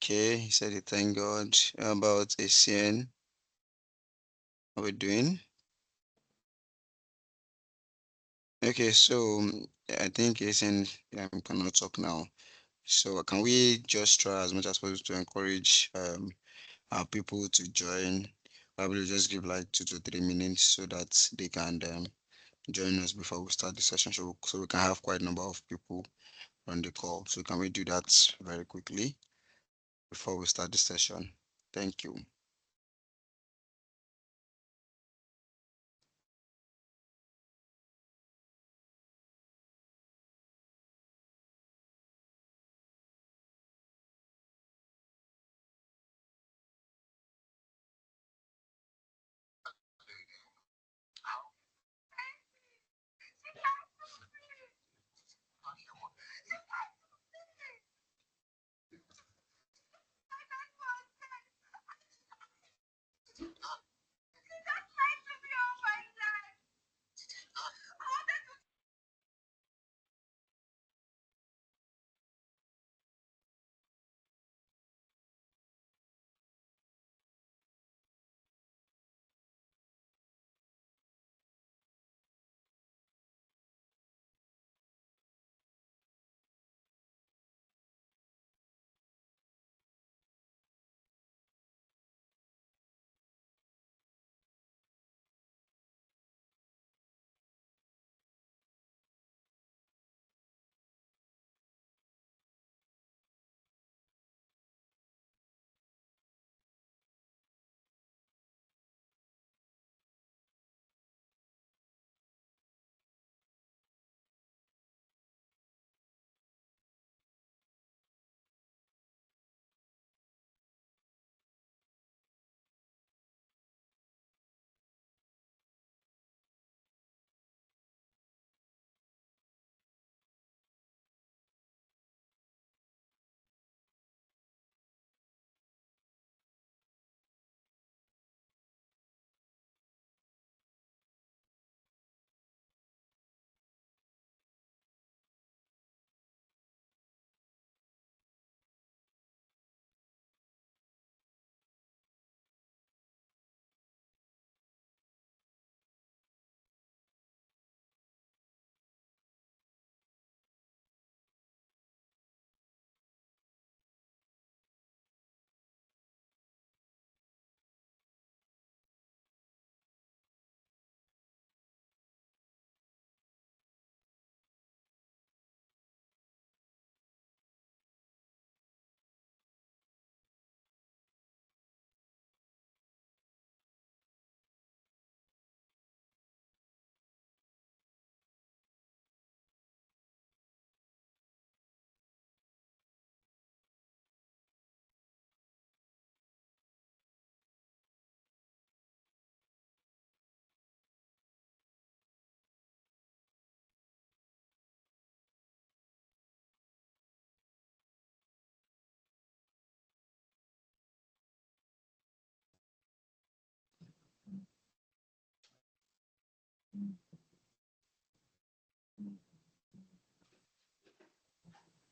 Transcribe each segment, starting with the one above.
Okay, he said he thank God. How about ACN? How we doing? Okay, so I think ACN cannot talk now. So can we just try as much as possible to encourage our people to join? Probably just give like 2 to 3 minutes so that they can join us before we start the session, so we can have quite a number of people on the call. So can we do that very quickly before we start the session? Thank you.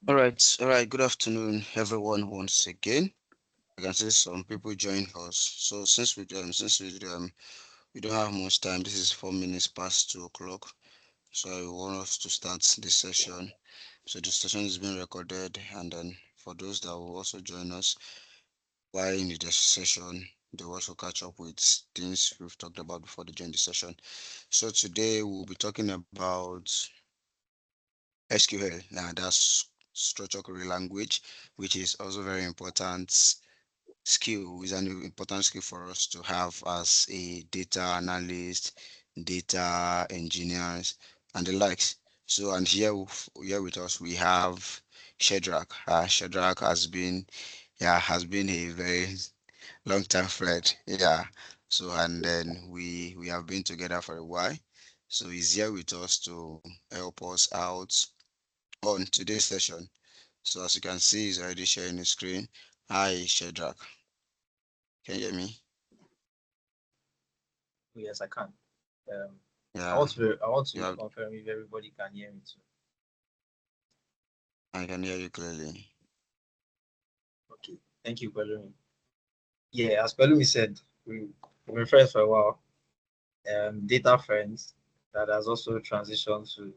All right. Good afternoon, everyone. Once again, I can see some people join us. So we don't have much time. This is 4 minutes past 2 o'clock. So I want us to start the session. So the session is being recorded, and then for those that will also join us while in the session, they will also catch up with things we've talked about before they join the session. So today we'll be talking about SQL. Now that's structured query language, which is also very important skill, is an important skill for us to have as a data analyst, data engineers, and the likes. So, and here with us we have Shadrack. Shadrack has been a very long time friend. Yeah. So, and then we have been together for a while. So he's here with us to help us out on today's session. So as you can see, he's already sharing the screen. Hi, Shadrack. Can you hear me? Yes, I can. Um, Yeah, I want you to have, confirm if everybody can hear me too. I can hear you clearly. Okay. Thank you, Pelumi. Yeah, as Pelumi said, we've been friends for a while. Data friends that has also transitioned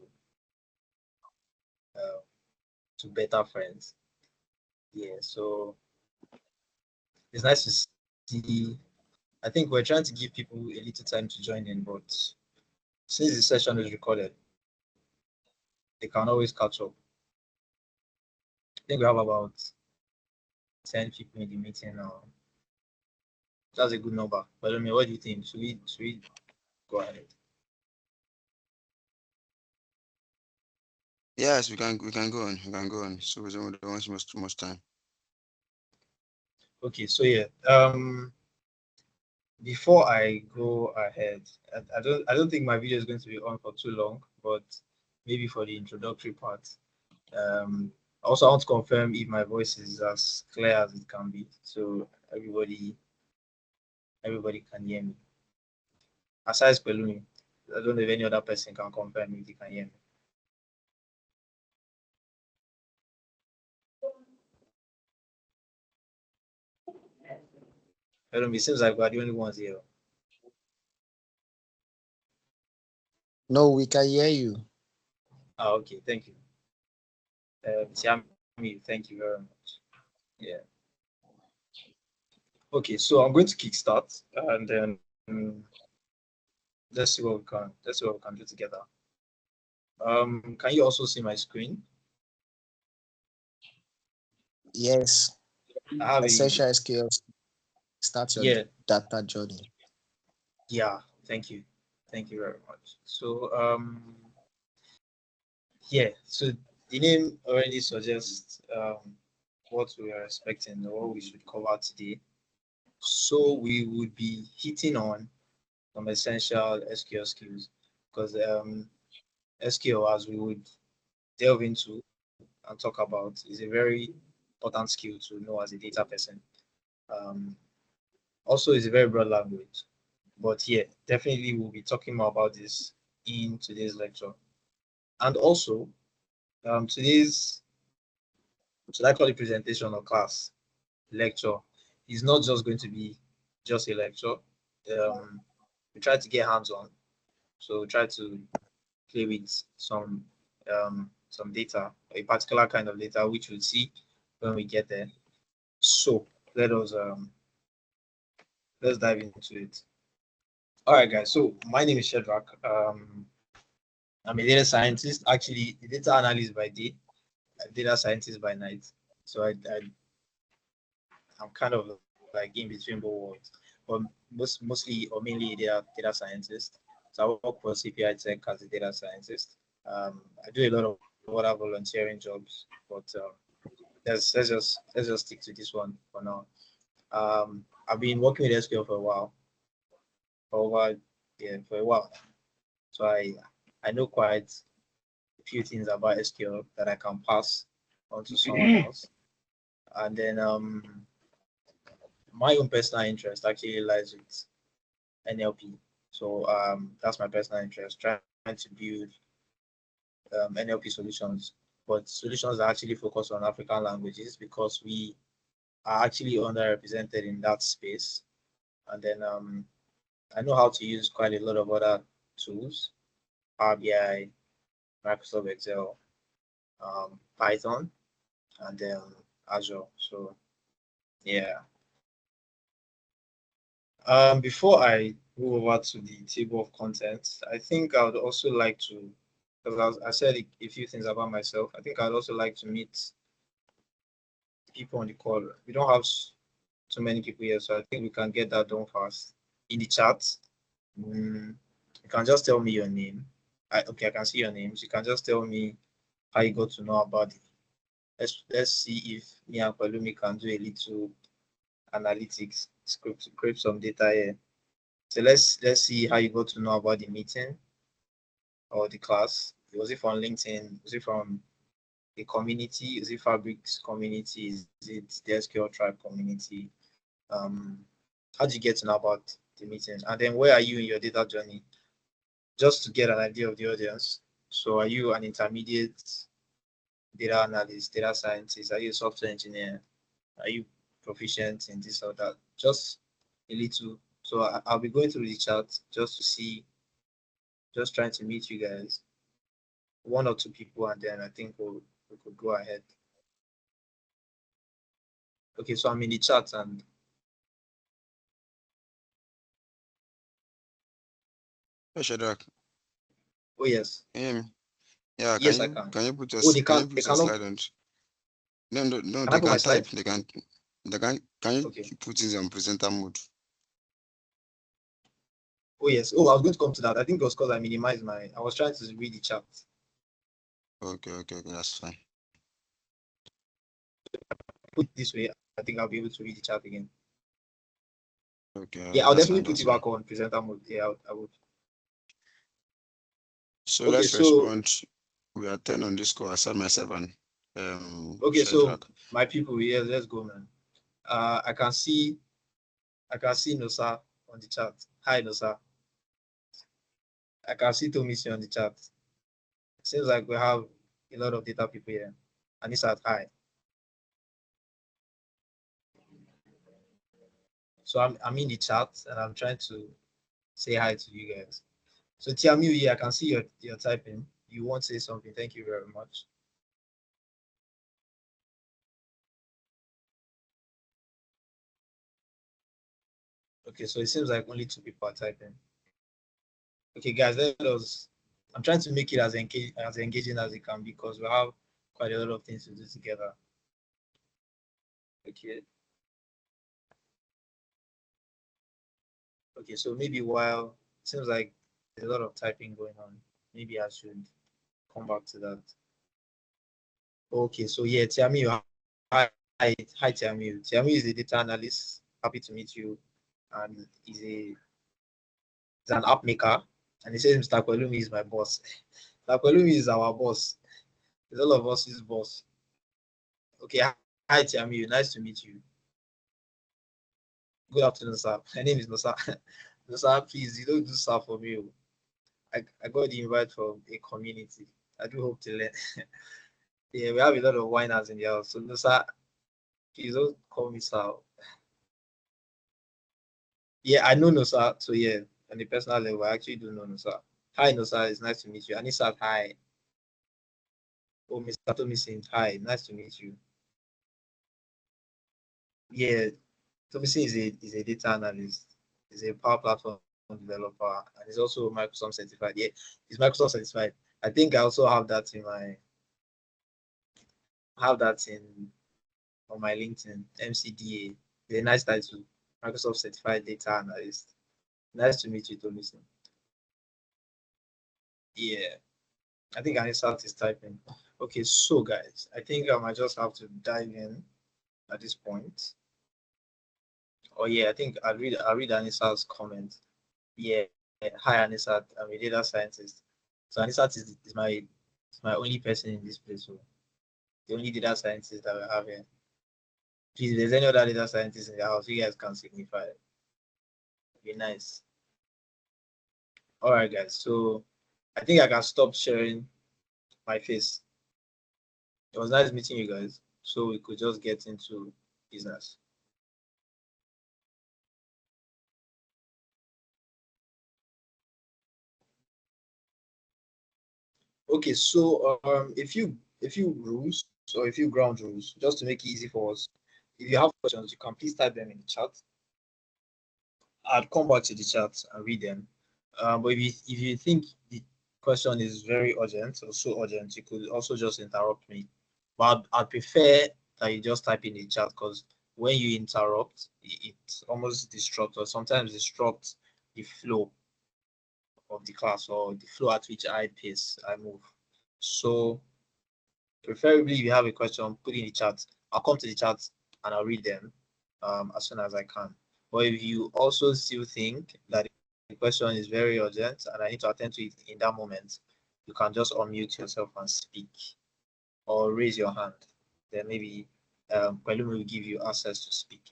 uh, to better friends. Yeah, so it's nice to see. I think we're trying to give people a little time to join in, but since the session is recorded, they can always catch up. I think we have about 10 people in the meeting now. That's a good number. But I mean, what do you think? Should we go ahead? Yes, we can go on. We can go on. So we don't waste much time. Okay, so yeah. Before I go ahead, I don't think my video is going to be on for too long, but maybe for the introductory part. Also, I want to confirm if my voice is as clear as it can be, so everybody can hear me. Aside Pelumi, I don't know if any other person can confirm if they can hear me. Pelumi, it seems like we're the only ones here. No, we can hear you. Ah, okay, thank you. Tiami, thank you very much. Yeah. Okay, so I'm going to kickstart and then let's see what we can do together. Can you also see my screen? Yes, I have a essential skills. Start your yeah, data journey. yeah, thank you very much. So yeah, so the name already suggests what we are expecting or what we should cover today. So we would be hitting on some essential SQL skills because SQL, as we would delve into and talk about, is a very important skill to know as a data person. Um, Also, it's a very broad language, but yeah, definitely we'll be talking more about this in today's lecture. And also, today's, should I call it presentation or class lecture, is not just going to be just a lecture. Um, we try to get hands-on, so we try to play with some data, a particular kind of data, which we'll see when we get there. So let us let's dive into it. All right, guys. So my name is Shadrack. I'm a data scientist, actually a data analyst by day, a data scientist by night. So I'm kind of like in between both worlds, but mostly or mainly data scientist. So I work for CPI Tech as a data scientist. I do a lot of other volunteering jobs, but let's just stick to this one for now. I've been working with SQL for a while, for over yeah for a while. So I know quite a few things about SQL that I can pass on to someone else. And then my own personal interest actually lies with NLP. So that's my personal interest, trying to build NLP solutions, but solutions that actually focus on African languages because we are actually underrepresented in that space. And then I know how to use quite a lot of other tools, Power BI, Microsoft Excel, Python, and then Azure. So yeah. Before I move over to the table of contents, I think I would also like to, because I said a few things about myself. I think I'd also like to meet people on the call. We don't have too many people here, so I think we can get that done fast. In the chat, you can just tell me your name. Okay, I can see your names. You can just tell me how you got to know about it. Let's see if me and Palumi can do a little analytics, scrape some data here. So let's see how you got to know about the meeting or the class. Was it from LinkedIn? Was it from a community? Is it Fabric's community? Is it the SQL Tribe community? Um, how do you get to know about the meetings? And then where are you in your data journey? Just to get an idea of the audience. So are you an intermediate data analyst, data scientist? Are you a software engineer? Are you proficient in this or that, just a little. So I'll be going through the chat just to see, just trying to meet you guys, one or two people, and then I think we could go ahead. Okay, so I'm in the chat and Hey, Shadrack. oh yes, Can you hear me? Yeah, yes I can. can you put Oh, can you they put a cannot. slide on? No, no, no. Can I They put my can slide? type. Can you Okay. put it on presenter mode? Oh yes. Oh, I was going to come to that. I think it was because I minimized my. I was trying to read the chat. Okay. That's fine. Put it this way, I think I'll be able to read the chat again. Okay, Yeah, I'll that's definitely fine. put That's it fine. back on presenter mode. Yeah, I would. So Okay, let's so respond. We are 10 on this call. I said myself and okay, so Shadrack. my people, yeah, let's go, man. I can see Nosa on the chat. Hi, Nosa. I can see Tomisi on the chat. Seems like we have a lot of data people here. Anissa, hi. So I'm in the chat and I'm trying to say hi to you guys. So Tiamu, yeah, I can see your typing. You want to say something? Thank you very much. Okay, so it seems like only two people are typing. Okay, guys, let us. I'm trying to make it as engaging as it can be because we have quite a lot of things to do together. Okay. Okay, so maybe while it seems like there's a lot of typing going on, maybe I should come back to that. Okay, so yeah, Tiamu, hi Tiamu. Tiamu is a data analyst. Happy to meet you. And he's an app maker. And he says Mr. Kwelumi is my boss. Mr. Kwelumi is our boss. It's all of us is boss. Okay, hi Tiamu, nice to meet you. Good afternoon, sir. My name is Nosa. Nosa, please, you don't do sir for me. I got the invite from a community. I do hope to learn. Yeah, we have a lot of whiners in the house. So Nosa, please don't call me sir. Yeah, I know Nosa. So yeah, on the personal level, I actually do know Nosa. Hi Nosa, it's nice to meet you. Anissa, hi. Oh, Mr. Tomisin, hi, nice to meet you. Yeah, Tomisin is a data analyst. He's a Power Platform developer, and he's also Microsoft certified. Yeah, he's Microsoft certified. I think I also have that in my have that in on my LinkedIn, MCDA. The nice title, Microsoft Certified Data Analyst. Nice to meet you, Tomisin. Yeah, I think Anisat is typing. Okay, so guys, I think I might just have to dive in at this point. Oh yeah, I think I'll read Anisat's comment. Yeah, hi Anisat, I'm a data scientist. So Anisat is my only person in this place. So the only data scientist that we have here. Please, if there's any other data scientist in the house, you guys can signify it. It'd be nice. All right, guys. So I think I can stop sharing my face. It was nice meeting you guys. So we could just get into business. Okay, so a few rules or a few ground rules just to make it easy for us. If you have questions, you can please type them in the chat. I'll come back to the chat and read them. But if you think the question is very urgent or so urgent, you could also just interrupt me. But I'd prefer that you just type in the chat because when you interrupt, it almost disrupts or sometimes disrupts the flow of the class or the flow at which I move. So preferably if you have a question, put it in the chat. I'll come to the chat and I'll read them as soon as I can. But if you also still think that the question is very urgent and I need to attend to it in that moment, you can just unmute yourself and speak or raise your hand. Then maybe Pelumi will give you access to speak.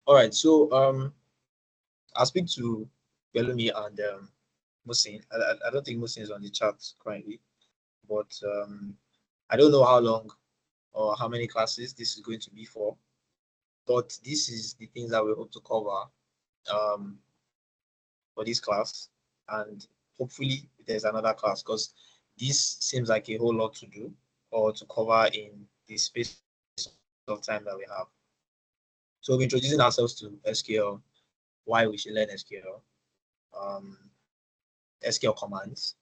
All right, so I'll speak to Pelumi and Musin. I don't think Musin is on the chat currently, but I don't know how long or how many classes this is going to be for, but this is the things that we hope to cover for this class, and hopefully there's another class, because this seems like a whole lot to do or to cover in the space of time that we have. So we're introducing ourselves to SQL, why we should learn SQL, um, SQL commands,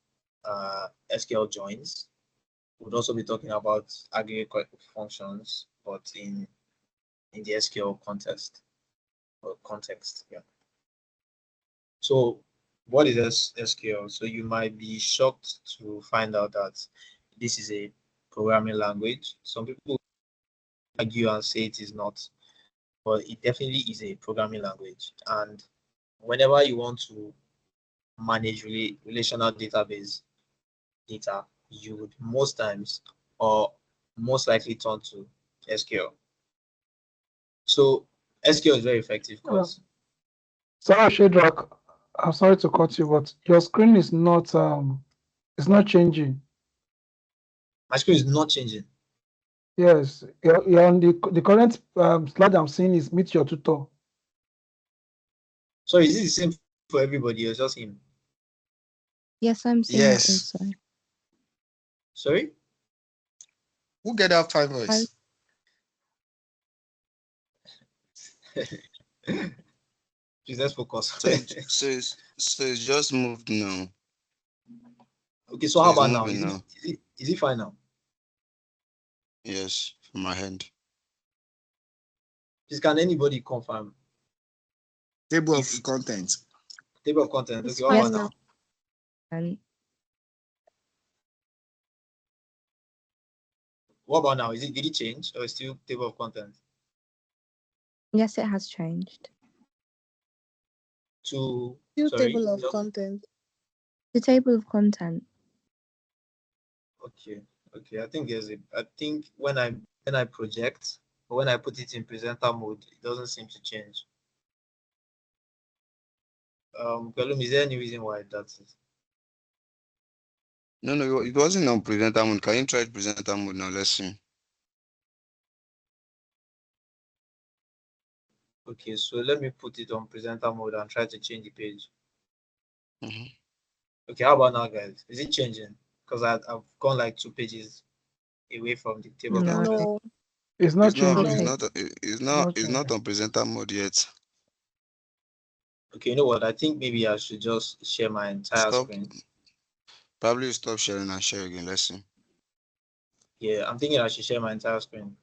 SQL joins. We'll also be talking about aggregate functions, but in the SQL context or context. Yeah. So what is SQL? So you might be shocked to find out that this is a programming language. Some people argue and say it is not, but it definitely is a programming language. And whenever you want to manage relational database data, you would most times or most likely turn to SQL. So SQL is very effective because Sorry, Shadrack, I'm sorry to cut you, but your screen is not it's not changing. my screen is not changing. Yes, you're on the current slide I'm seeing is meet your tutor. So is it the same for everybody or just him? Yes, I'm seeing that Yes. also. Sorry? Who get that fine voice? Please let's focus. So it's just moved now. Okay, so So how it's about now? moving now. Is it fine now? Yes, from my hand. Please, can anybody confirm? Table If of it- contents. Table of content. It's Okay, what fine about now. now? And What about now? Did it change or is it still table of content? yes, it has changed. To New sorry. table of content. The table of content. Okay. I think I think when I project or when I put it in presenter mode, it doesn't seem to change. Kalum, is there any reason why that's it? No, it wasn't on presenter mode. Can you try presenter mode now? Let's see. Okay, so let me put it on presenter mode and try to change the page. Mhm. Okay, how about now, guys? Is it changing? Because I've gone like 2 pages away from the table of No. content. No. It's not It's not. changing. It's Okay. not. It's not not. It's changing. not on presenter mode yet. Okay, you know what? I think maybe I should just share my entire Stop. screen. Probably stop sharing and share again. Let's see. Yeah, I'm thinking I should share my entire screen.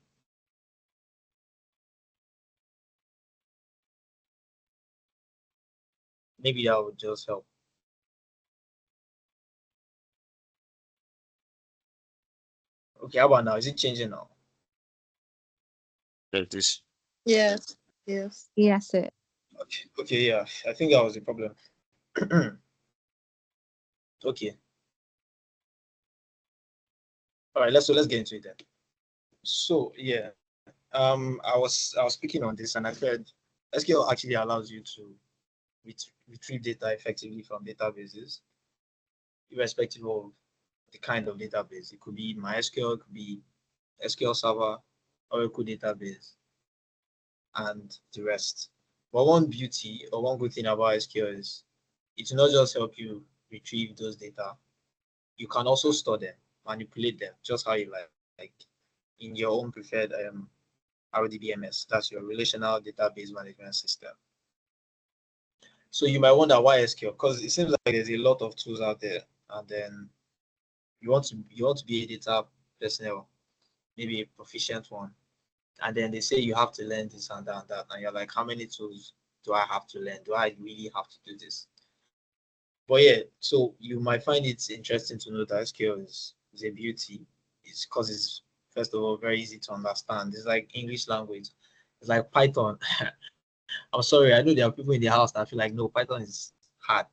Maybe that would just help. Okay, how about now? Is it changing now? Like this. Yes. Yes. Yes, it. Okay, yeah. I think that was the problem. Okay. All right, let's get into it then. So yeah, I was speaking on this and I said SQL actually allows you to retrieve data effectively from databases, irrespective of the kind of database. It could be MySQL, it could be SQL Server, Oracle database, and the rest. But one beauty or one good thing about SQL is it will not just help you retrieve those data, you can also store them, manipulate them just how you like in your own preferred RDBMS. That's your relational database management system. So you might wonder why SQL, because it seems like there's a lot of tools out there, and then you want to be a data personnel, maybe a proficient one, and then they say you have to learn this and that, and you're like, how many tools do I have to learn? Do I really have to do this? But yeah, so you might find it interesting to know that SQL is a beauty. It's because it's first of all very easy to understand. It's like English language. It's like Python. I'm sorry, I know there are people in the house that feel like no, Python is hard.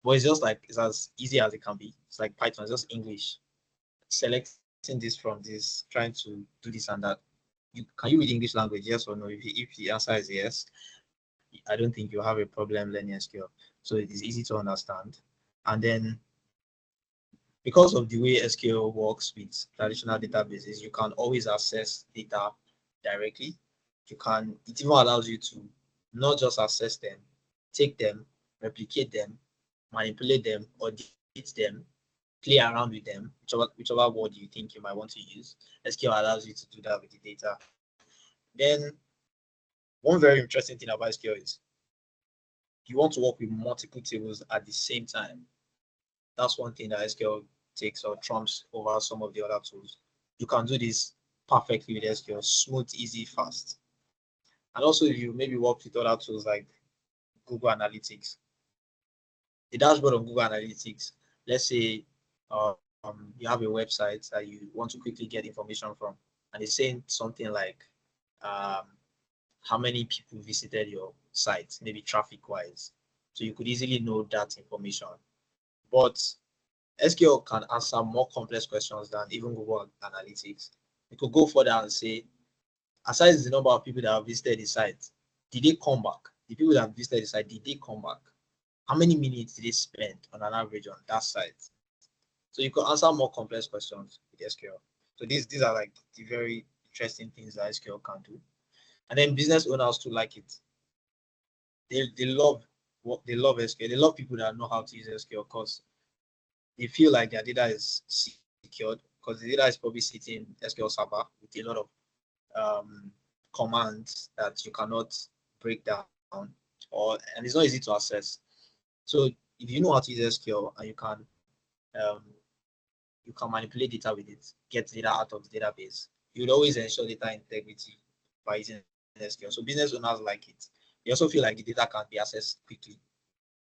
But it's just like it's as easy as it can be. It's like Python, it's just English. Selecting this from this, trying to do this and that. Can you read English language? Yes or no? If the answer is yes, I don't think you have a problem learning SQL. So it is easy to understand. And then because of the way SQL works with traditional databases, you can always access data directly. It even allows you to not just access them, take them, replicate them, manipulate them, audit them, play around with them, whichever word you think you might want to use. SQL allows you to do that with the data. Then one very interesting thing about SQL is you want to work with multiple tables at the same time. That's one thing that SQL takes or trumps over some of the other tools. You can do this perfectly with SQL, smooth, easy, fast. And also, if you maybe work with other tools like Google Analytics, the dashboard of Google Analytics, let's say you have a website that you want to quickly get information from, and it's saying something like how many people visited your site, maybe traffic-wise. So you could easily know that information. But SQL can answer more complex questions than even Google Analytics. You could go further and say, aside the number of people that have visited the site, did they come back? The people that have visited the site, did they come back? How many minutes did they spend on an average on that site? So you could answer more complex questions with SQL. So these are like the very interesting things that SQL can do. And then business owners too like it. They love SQL. They love people that know how to use SQL because they feel like their data is secured because the data is probably sitting in SQL Server with a lot of commands that you cannot break down, and it's not easy to access. So if you know how to use SQL and you can manipulate data with it, get data out of the database, you would always ensure data integrity by using SQL. So business owners like it. They also feel like the data can be accessed quickly.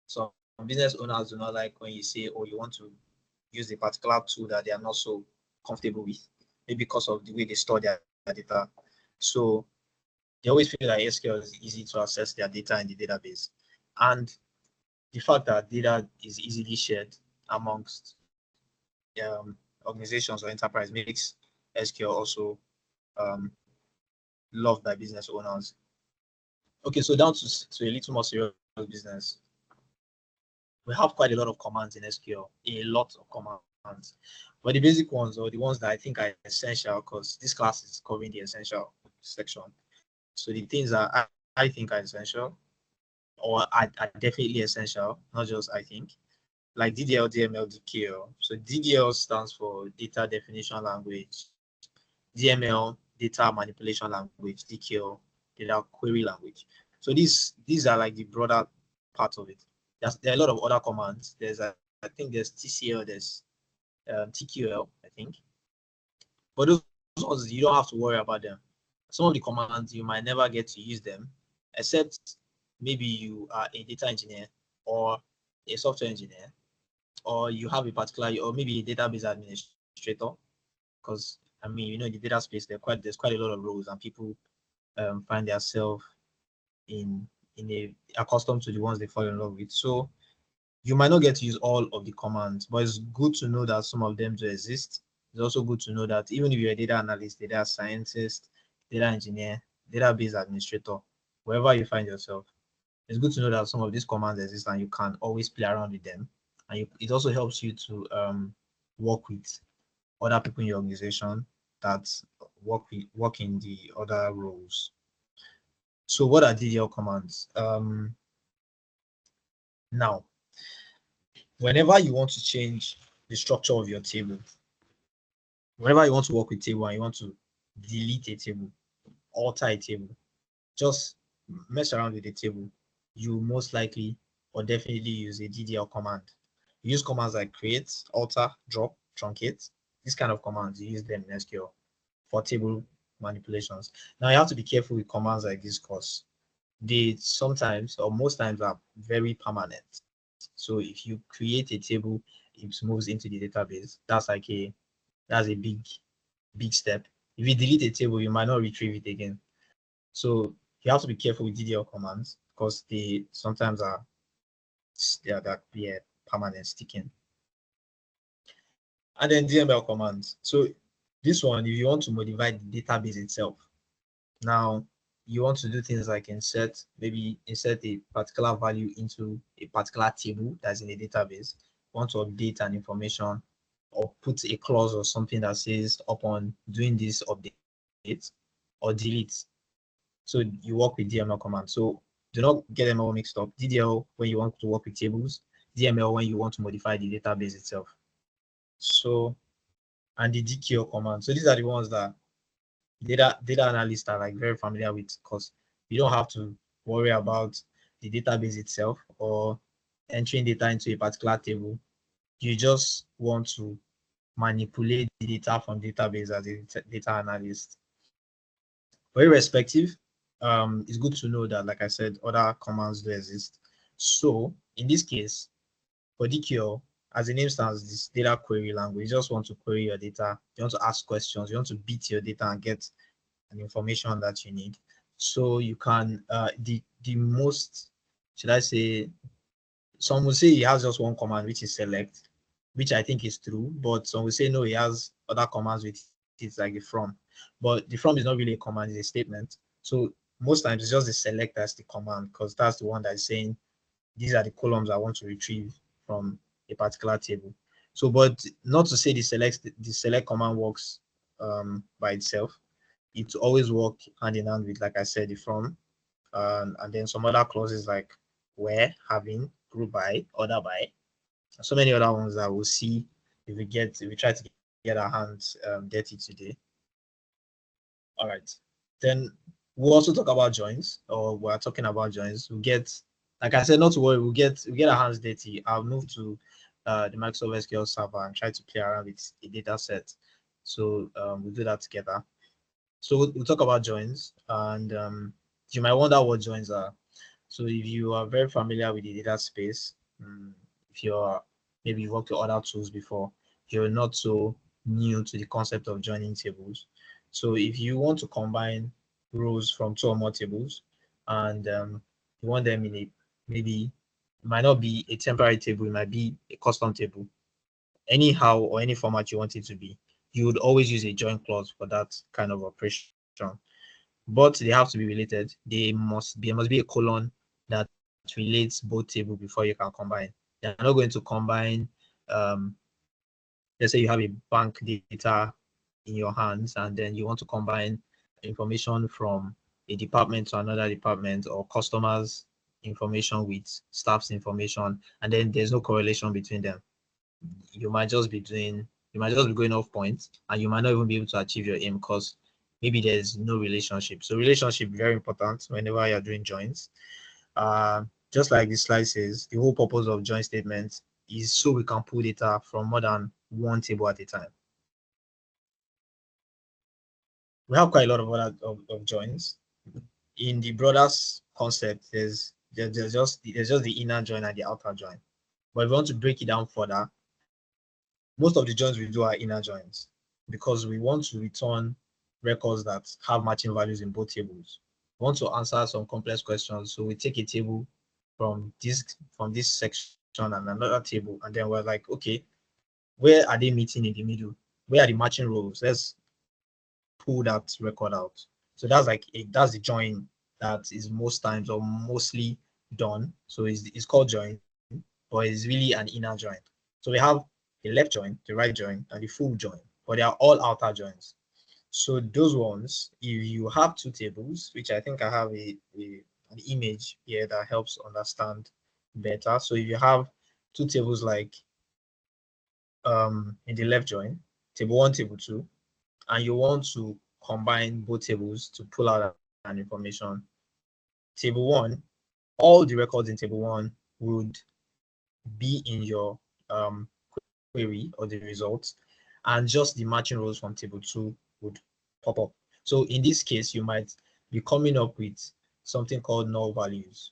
So business owners do not like when you say, oh, you want to use a particular tool that they are not so comfortable with, maybe because of the way they store their data. So they always feel like SQL is easy to access their data in the database. And the fact that data is easily shared amongst organizations or enterprise makes SQL also loved by business owners. Okay, so down to a little more serious business. We have quite a lot of commands in SQL, a lot of commands. But the basic ones, or the ones that I think are essential, because this class is covering the essential section. So the things that I think are essential, or are definitely essential, not just I think, like DDL, DML, DKL. So DDL stands for Data Definition Language, DML, Data Manipulation Language, DKL, Data Query Language. So these are like the broader part of it. There are a lot of other commands. I think there's TCL, there's TQL, I think. But those ones, you don't have to worry about them. Some of the commands, you might never get to use them, except maybe you are a data engineer or a software engineer, or you have a particular, or maybe a database administrator, because I mean, you know, in the data space, there's quite a lot of roles, and people find themselves in accustomed to the ones they fall in love with. So you might not get to use all of the commands, but it's good to know that some of them do exist. It's also good to know that even if you're a data analyst, data scientist, data engineer, database administrator, wherever you find yourself, it's good to know that some of these commands exist and you can always play around with them. And it also helps you to work with other people in your organization that work in the other roles. So what are DDL commands? Now, whenever you want to change the structure of your table, whenever you want to work with table and you want to delete a table, alter a table, just mess around with the table, you most likely or definitely use a DDL command. You use commands like create, alter, drop, truncate. These kind of commands, you use them in SQL for table manipulations. Now you have to be careful with commands like this because they sometimes or most times are very permanent. So if you create a table, it moves into the database. That's a big step. If you delete a table, you might not retrieve it again. So you have to be careful with DDL commands because they sometimes are permanent sticking. And then DML commands. So this one, if you want to modify the database itself, now you want to do things like maybe insert a particular value into a particular table that's in a database. You want to update an information or put a clause or something that says upon doing this update or delete. So you work with DML command. So do not get them all mixed up. DDL when you want to work with tables, DML when you want to modify the database itself. So, and the DQL command. So these are the ones that data analysts are like very familiar with, because you don't have to worry about the database itself or entering data into a particular table. You just want to manipulate the data from database as a data analyst. But irrespective, it's good to know that, like I said, other commands do exist. So in this case, for DQL, as the name stands, this data query language, you just want to query your data. You want to ask questions. You want to beat your data and get an information that you need. So you can, the most, should I say, some will say he has just one command, which is select, which I think is true, but some will say no, he has other commands with it, like the from. But the from is not really a command, it's a statement. So most times it's just the select that's the command, because that's the one that's saying these are the columns I want to retrieve from a particular table. So, but not to say the select command works by itself. It always work hand in hand with, like I said, the from, and then some other clauses like where, having, group by, order by, and so many other ones that we'll see if we try to get our hands dirty today. All right. Then we'll also talk about joins, or we're talking about joins. We'll get, like I said, not to worry, we'll get our hands dirty. I'll move to the Microsoft SQL server and try to play around with a data set. So we'll do that together. So we'll talk about joins, and you might wonder what joins are. So if you are very familiar with the data space, if you're maybe you worked with other tools before, you're not so new to the concept of joining tables. So if you want to combine rows from two or more tables, and you want them in a, maybe it might not be a temporary table, it might be a custom table, anyhow or any format you want it to be, you would always use a join clause for that kind of operation. But they have to be related. There must be a colon that relates both table before you can combine. You're not going to combine, um, let's say you have a bank data in your hands, and then you want to combine information from a department to another department, or customers information with staff's information, and then there's no correlation between them. You might just be going off point, and you might not even be able to achieve your aim because maybe there's no relationship. So relationship very important whenever you're doing joins. Just like this slide says, the whole purpose of join statements is so we can pull data from more than one table at a time. We have quite a lot of other of joins. In the broader concept, there's just the inner join and the outer join. But if we want to break it down further, most of the joins we do are inner joins, because we want to return records that have matching values in both tables. We want to answer some complex questions, so we take a table from this section and another table, and then we're like, okay, where are they meeting in the middle? Where are the matching rows? Let's pull that record out. So that's the join that is most times or mostly done. So it's called join, but it's really an inner join. So we have the left join, the right join, and the full join, but they are all outer joins. So those ones, if you have two tables, which I think I have an image here that helps understand better. So if you have two tables like in the left join, table 1, table 2, and you want to combine both tables to pull out an information, table 1, all the records in table 1 would be in your query or the results, and just the matching rows from table 2 would pop up. So in this case, you might be coming up with something called null values.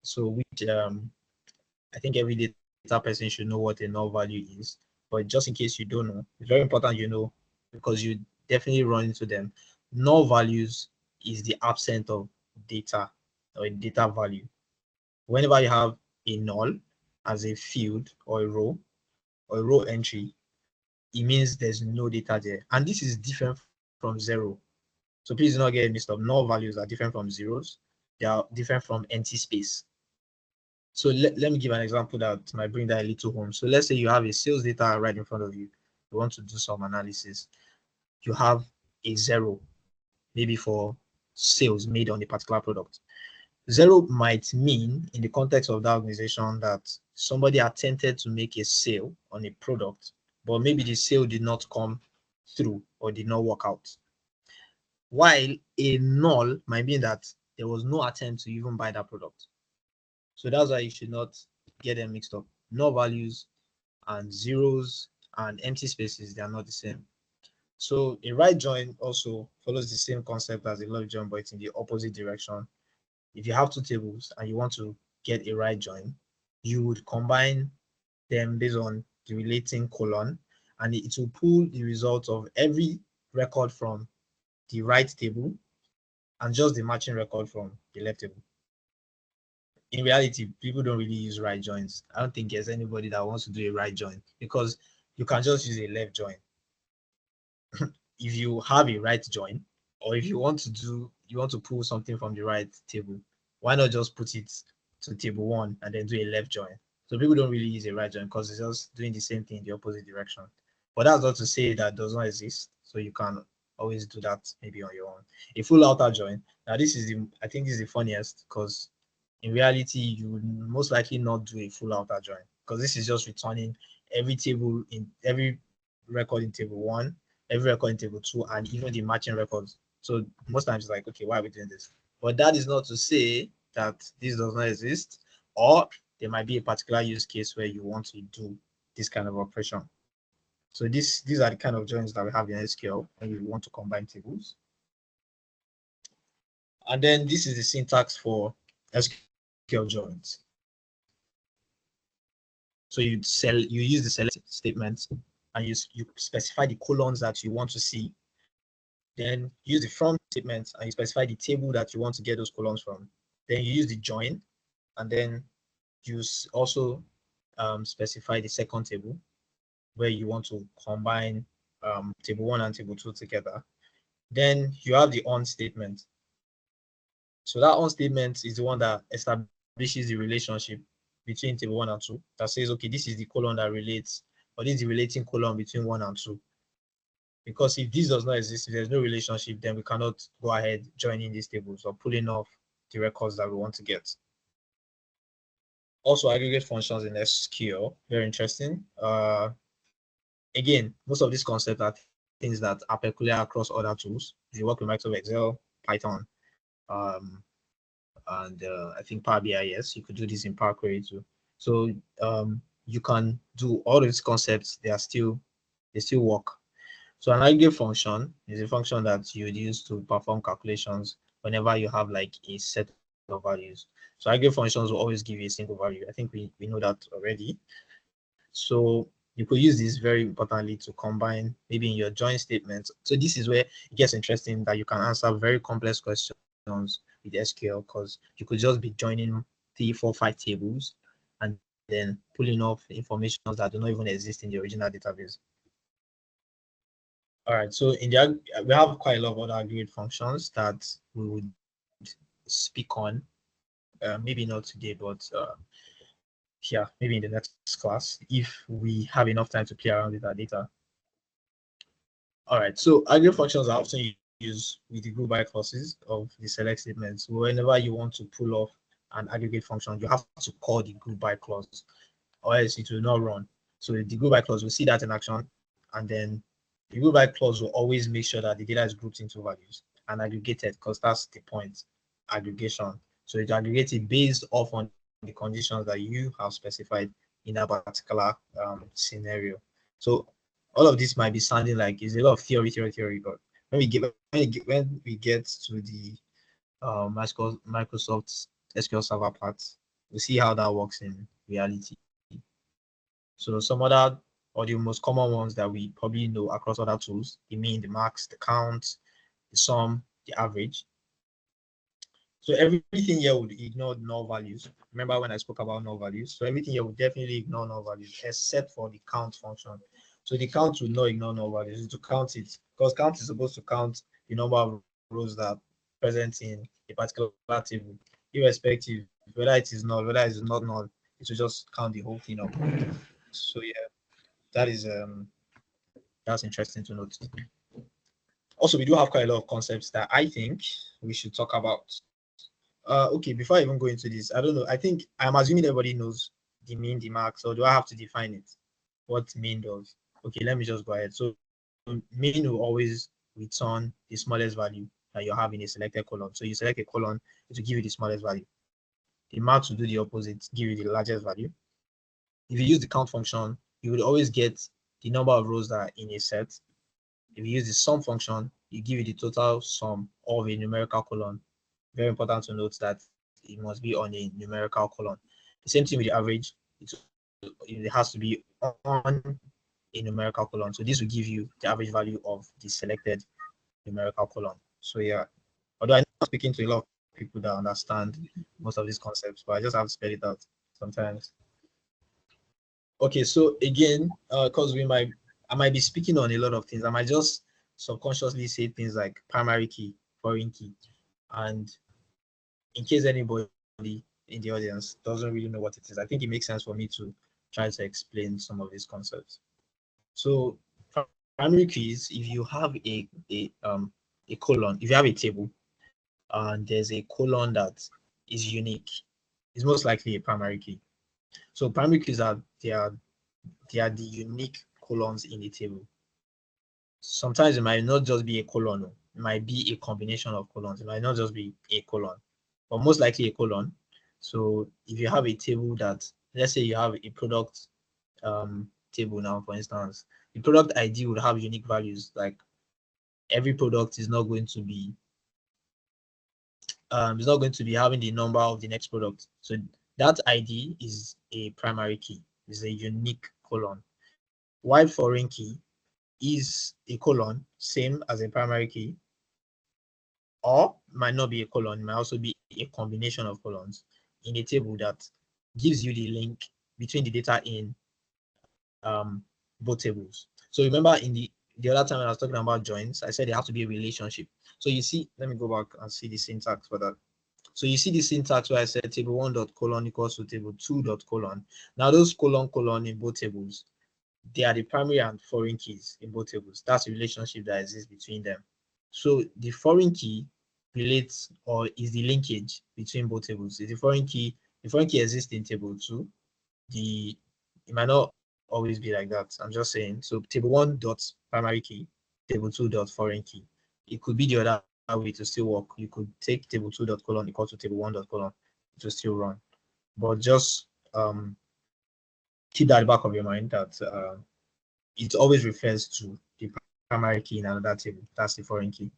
So which I think every data person should know what a null value is, but just in case you don't know, it's very important you know, because you definitely run into them. Null values is the absence of data or a data value. Whenever you have a null as a field or a row entry, it means there's no data there. And this is different from 0. So please do not get mixed up. Null values are different from zeros. They are different from empty space. So let me give an example that might bring that a little home. So let's say you have a sales data right in front of you, you want to do some analysis, you have a 0, maybe for sales made on a particular product. 0 might mean in the context of that organization that somebody attempted to make a sale on a product, but maybe the sale did not come through or did not work out. While a null might mean that there was no attempt to even buy that product. So that's why you should not get them mixed up. Null values and zeros and empty spaces, they are not the same. So a right join also follows the same concept as a left join, but it's in the opposite direction. If you have two tables and you want to get a right join, you would combine them based on the relating colon, and it will pull the result of every record from the right table and just the matching record from the left table. In reality, people don't really use right joins. I don't think there's anybody that wants to do a right join because you can just use a left join. If you have a right join, or if you want to pull something from the right table, why not just put it to table 1 and then do a left join? So people don't really use a right join because it's just doing the same thing in the opposite direction. But that's not to say that does not exist. So you can always do that maybe on your own. A full outer join. Now I think this is the funniest because in reality you would most likely not do a full outer join because this is just returning every record in table 1, every record in table 2, and even the matching records. So most times it's like, okay, why are we doing this? But that is not to say that this does not exist, or there might be a particular use case where you want to do this kind of operation. So these are the kind of joins that we have in SQL when you want to combine tables. And then this is the syntax for SQL joins. So you use the select statement and you specify the columns that you want to see. Then use the from statement and you specify the table that you want to get those columns from. Then you use the join, and then you also specify the second table where you want to combine table 1 and table 2 together. Then you have the on statement. So that on statement is the one that establishes the relationship between table 1 and 2, that says, okay, this is the column that relates, or this is the relating column between 1 and 2. Because if this does not exist, if there's no relationship, then we cannot go ahead joining these tables or pulling off the records that we want to get. Also, aggregate functions in SQL, very interesting. Again, most of these concepts are things that are peculiar across other tools. If you work with Microsoft Excel, Python, and I think Power BI, yes, you could do this in Power Query too. So you can do all these concepts. They still work. So an aggregate function is a function that you would use to perform calculations whenever you have like a set of values. So aggregate functions will always give you a single value. I think we know that already. So you could use this very importantly to combine maybe in your join statements. So this is where it gets interesting, that you can answer very complex questions with SQL, because you could just be joining 3, 4, 5 tables and then pulling off information that do not even exist in the original database. All right, so we have quite a lot of other aggregate functions that we would speak on. Maybe not today, but yeah, maybe in the next class if we have enough time to play around with our data. All right, so aggregate functions are often used with the group by clauses of the select statements. Whenever you want to pull off an aggregate function, you have to call the group by clause, or else it will not run. So the group by clause will see that in action, and then the group by clause will always make sure that the data is grouped into values and aggregated, because that's the point, aggregation. So it aggregates it based off on the conditions that you have specified in that particular scenario. So all of this might be sounding like it's a lot of theory, but when we get to the Microsoft SQL Server part, we'll see how that works in reality. So some other, or the most common ones that we probably know across other tools, the mean, the max, the count, the sum, the average. So everything here would ignore null values. Remember when I spoke about null values? So everything here would definitely ignore null values except for the count function. So the count would not ignore null values, to count it, because count is supposed to count the number of rows that are present in a particular table, irrespective whether it is null, whether it is not null, it will just count the whole thing up. So yeah, that is That's interesting to note. Also, we do have quite a lot of concepts that I think we should talk about. Okay, before I even go into this, I don't know. I think I'm assuming everybody knows the mean, the max, or do I have to define it? What mean does? Okay, let me just go ahead. So mean will always return the smallest value that you have in a selected column. So you select a column, it will give you the smallest value. The max will do the opposite, give you the largest value. If you use the count function, you will always get the number of rows that are in a set. If you use the sum function, you give you the total sum of a numerical column. Very important to note that it must be on a numerical column. The same thing with the average. It has to be on a numerical column. So this will give you the average value of the selected numerical column. So yeah, although I'm not speaking to a lot of people that understand most of these concepts, but I just have to spell it out sometimes. Okay, so again, because I might be speaking on a lot of things. I might just subconsciously say things like primary key, foreign key, and in case anybody in the audience doesn't really know what it is, I think it makes sense for me to try to explain some of these concepts. So primary keys, if you have a colon, if you have a table and there's a colon that is unique, it's most likely a primary key. So primary keys are the unique columns in the table. Sometimes it might not just be a colon, it might be a combination of colons. It might not just be a colon, but most likely a colon. So if you have a table that, let's say you have a product table now, for instance, the product ID would have unique values. Like every product is not going to be having the number of the next product. So that ID is a primary key, is a unique colon. While foreign key is a colon, same as a primary key, or might not be a colon, it might also be a combination of colons in a table that gives you the link between the data in both tables. So remember in the other time when I was talking about joins, I said there has to be a relationship. So you see, let me go back and see the syntax for that. So you see the syntax where I said table 1 dot colon equals to table 2 dot colon. Now those colon in both tables, they are the primary and foreign keys in both tables. That's the relationship that exists between them. So the foreign key relates or is the linkage between both tables. The foreign key exists in table 2. It might not always be like that. I'm just saying. So table 1 dot primary key, table 2 dot foreign key. It could be the other way to still work. You could take table 2 dot colon equal to table 1 dot colon to still run. But just keep that at the back of your mind that it always refers to the primary key in another table. That's the foreign key.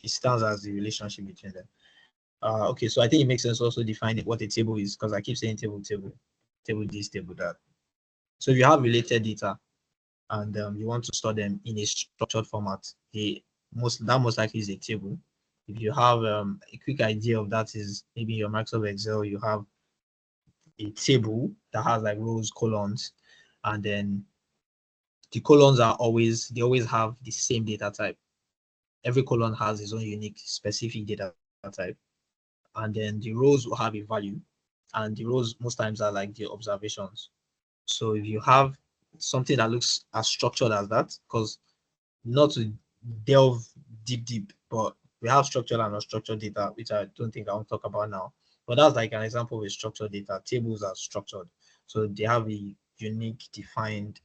It stands as the relationship between them. Okay, so I think it makes sense also define what a table is, because I keep saying table this, table that. So if you have related data and you want to store them in a structured format, that most likely is a table. If you have a quick idea of that is maybe your Microsoft Excel, you have a table that has like rows, columns, and then the columns they always have the same data type. Every column has its own unique specific data type. And then the rows will have a value. And the rows most times are like the observations. So if you have something that looks as structured as that, because not to delve deep, but we have structured and unstructured data, which I don't think I want to talk about now. But that's like an example with structured data. Tables are structured. So they have a unique defined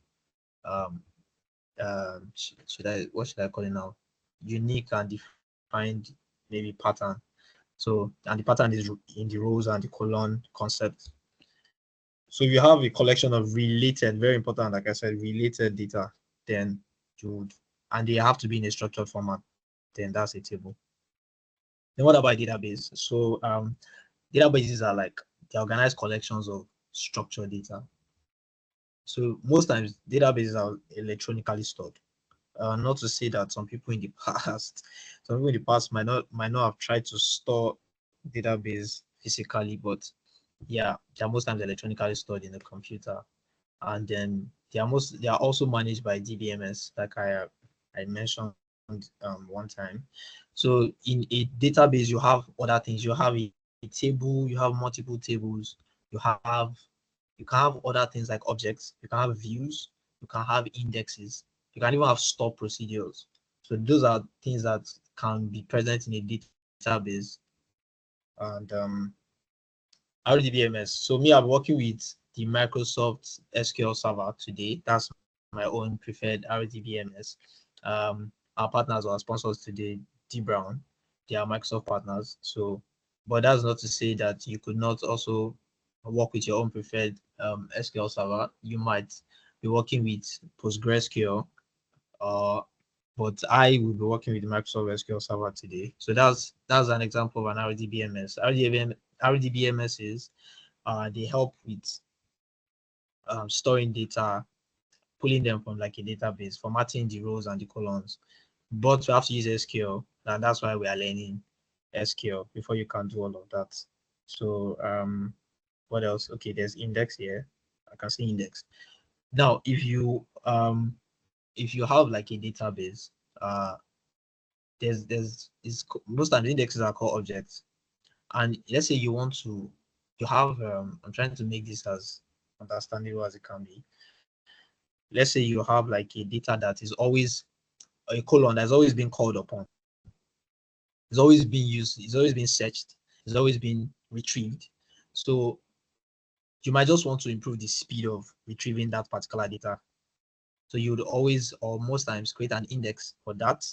what should I call it now? Unique and defined maybe pattern. So, and the pattern is in the rows and the column concept. So if you have a collection of related, very important, like I said, related data, then and they have to be in a structured format, then that's a table. Then what about database? So databases are like the organized collections of structured data. So most times databases are electronically stored. Not to say that some people in the past might not have tried to store database physically, but yeah, they're most times electronically stored in a computer, and then they are also managed by DBMS, like I mentioned one time. So in a database, you have other things. You have a table, you have multiple tables, you can have other things like objects, you can have views, you can have indexes. You can even have store procedures. So those are things that can be present in a database. And RDBMS. So me, I'm working with the Microsoft SQL Server today. That's my own preferred RDBMS. Our partners or our sponsors today, D Brown, they are Microsoft partners. So, but that's not to say that you could not also work with your own preferred SQL Server. You might be working with PostgreSQL, uh, but I will be working with Microsoft SQL Server today. So that's an example of an RDBMS. RDBMS is they help with storing data, pulling them from like a database, formatting the rows and the columns. But we have to use SQL, and that's why we are learning SQL before you can do all of that. So what else? Okay, there's index here. I can see index. Now, if you have like a database, there's is most times indexes are called objects. And let's say you want to you have I'm trying to make this as understandable as it can be. Let's say you have like a data that is always a colon that's always been called upon. It's always been used, it's always been searched, it's always been retrieved. So you might just want to improve the speed of retrieving that particular data. So you would always or most times create an index for that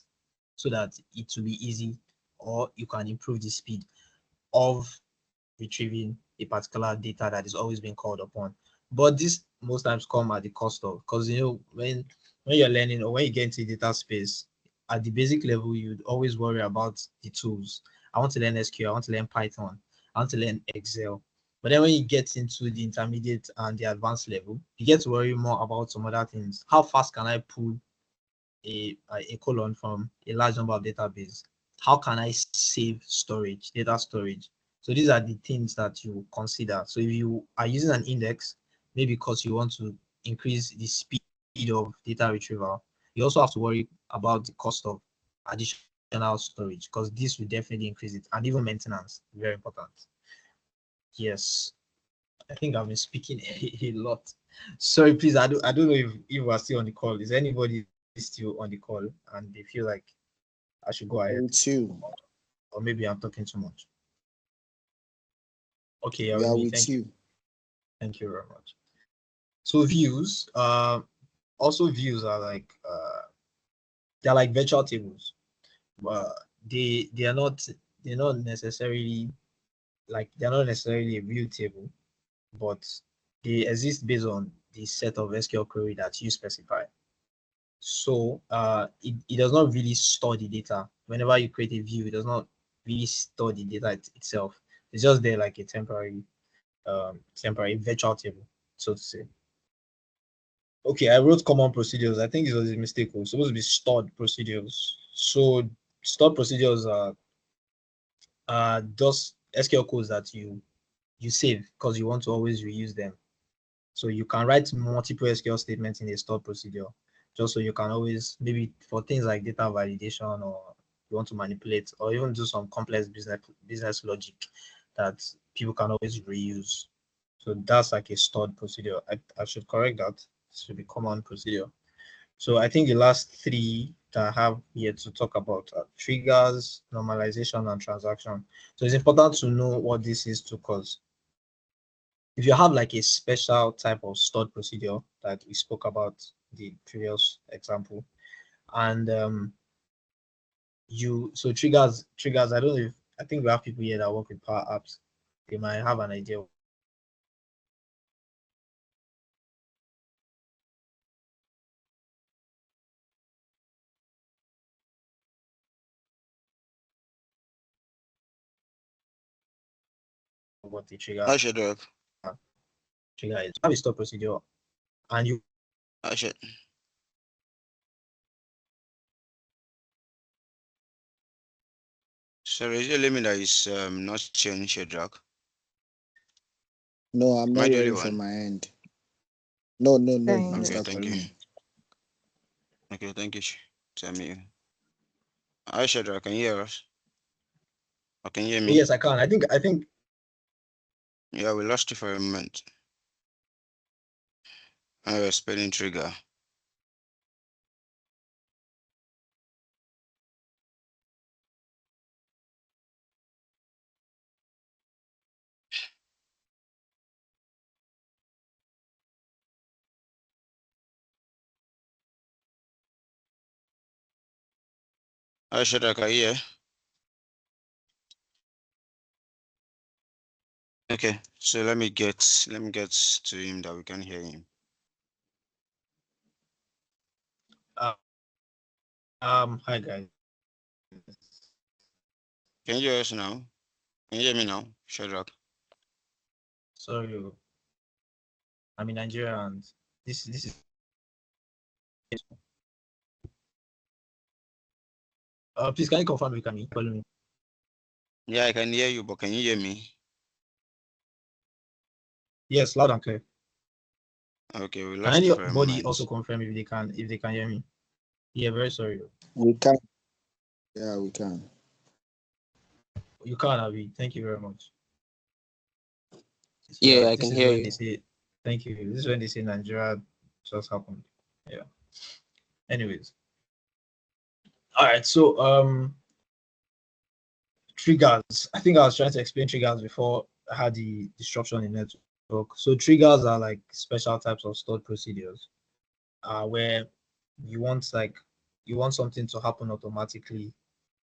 so that it will be easy, or you can improve the speed of retrieving a particular data that is always being called upon. But this most times come at the cost of, because when you're learning or when you get into data space, at the basic level, you'd always worry about the tools. I want to learn SQL, I want to learn Python, I want to learn Excel. But then when you get into the intermediate and the advanced level, you get to worry more about some other things. How fast can I pull a colon from a large number of database? How can I save storage, data storage? So these are the things that you consider. So if you are using an index, maybe because you want to increase the speed of data retrieval, you also have to worry about the cost of additional storage, because this will definitely increase it, and even maintenance, very important. Yes, I think I've been speaking a lot. Sorry, please, I don't know if we're still on the call. Is anybody still on the call and they feel like I should go ahead? With you. Or maybe I'm talking too much. Okay, We you're with are me. with Thank you. you. Thank you very much. So views, also views are like they're like virtual tables, but they are not they're not necessarily they're not necessarily a real table, but they exist based on the set of SQL query that you specify. So it does not really store the data. Whenever you create a view, it does not really store the data itself. It's just there like a temporary virtual table, so to say. Okay, I wrote common procedures. I think it was a mistake. It was supposed to be stored procedures. So stored procedures are just SQL codes that you save because you want to always reuse them. So you can write multiple SQL statements in a stored procedure, just so you can always, maybe for things like data validation, or you want to manipulate, or even do some complex business logic that people can always reuse. So that's like a stored procedure. I should correct that. It should be common procedure. So I think the last three that I have here to talk about are triggers, normalization, and transaction. So it's important to know what this is too, because if you have like a special type of stored procedure that we spoke about the previous example, and triggers, I don't know if I think we have people here that work with Power Apps. They might have an idea what triggers are. What the Hi, Shadrack. trigger is. You have a stored procedure, and you Hi, Shad- Sorry, is it a limit that is not changed, Shadrack? No, I'm Am I not the only hearing from one? my end. No, no, no. Same. Please Okay, start thank you. calling me. Okay, thank you. Tell me. Hi, Shadrack, can you hear us? Or can you hear oh yes, me? I can. I think Yeah, we lost you for a moment. Spelling trigger. Hi, Shadrack, are you here? Okay, so let me get to him that we can hear him. Hi guys. Can you hear us now? Can you hear me now, Shadrack? Sorry, I'm in Nigeria and this is. Please can you confirm you can follow me? Yeah, I can hear you, but can you hear me? Yes, loud and clear. Okay, we Can lost anybody also lines. confirm if they can hear me? Yeah, very sorry. We can. Yeah, we can. You can, Abby. Thank you very much. Yeah, I This can is hear when you. they say thank you. This is when they say Nigeria just happened. Yeah. Anyways. All right. So triggers. I think I was trying to explain triggers before I had the disruption in network. So triggers are like special types of stored procedures where you want something to happen automatically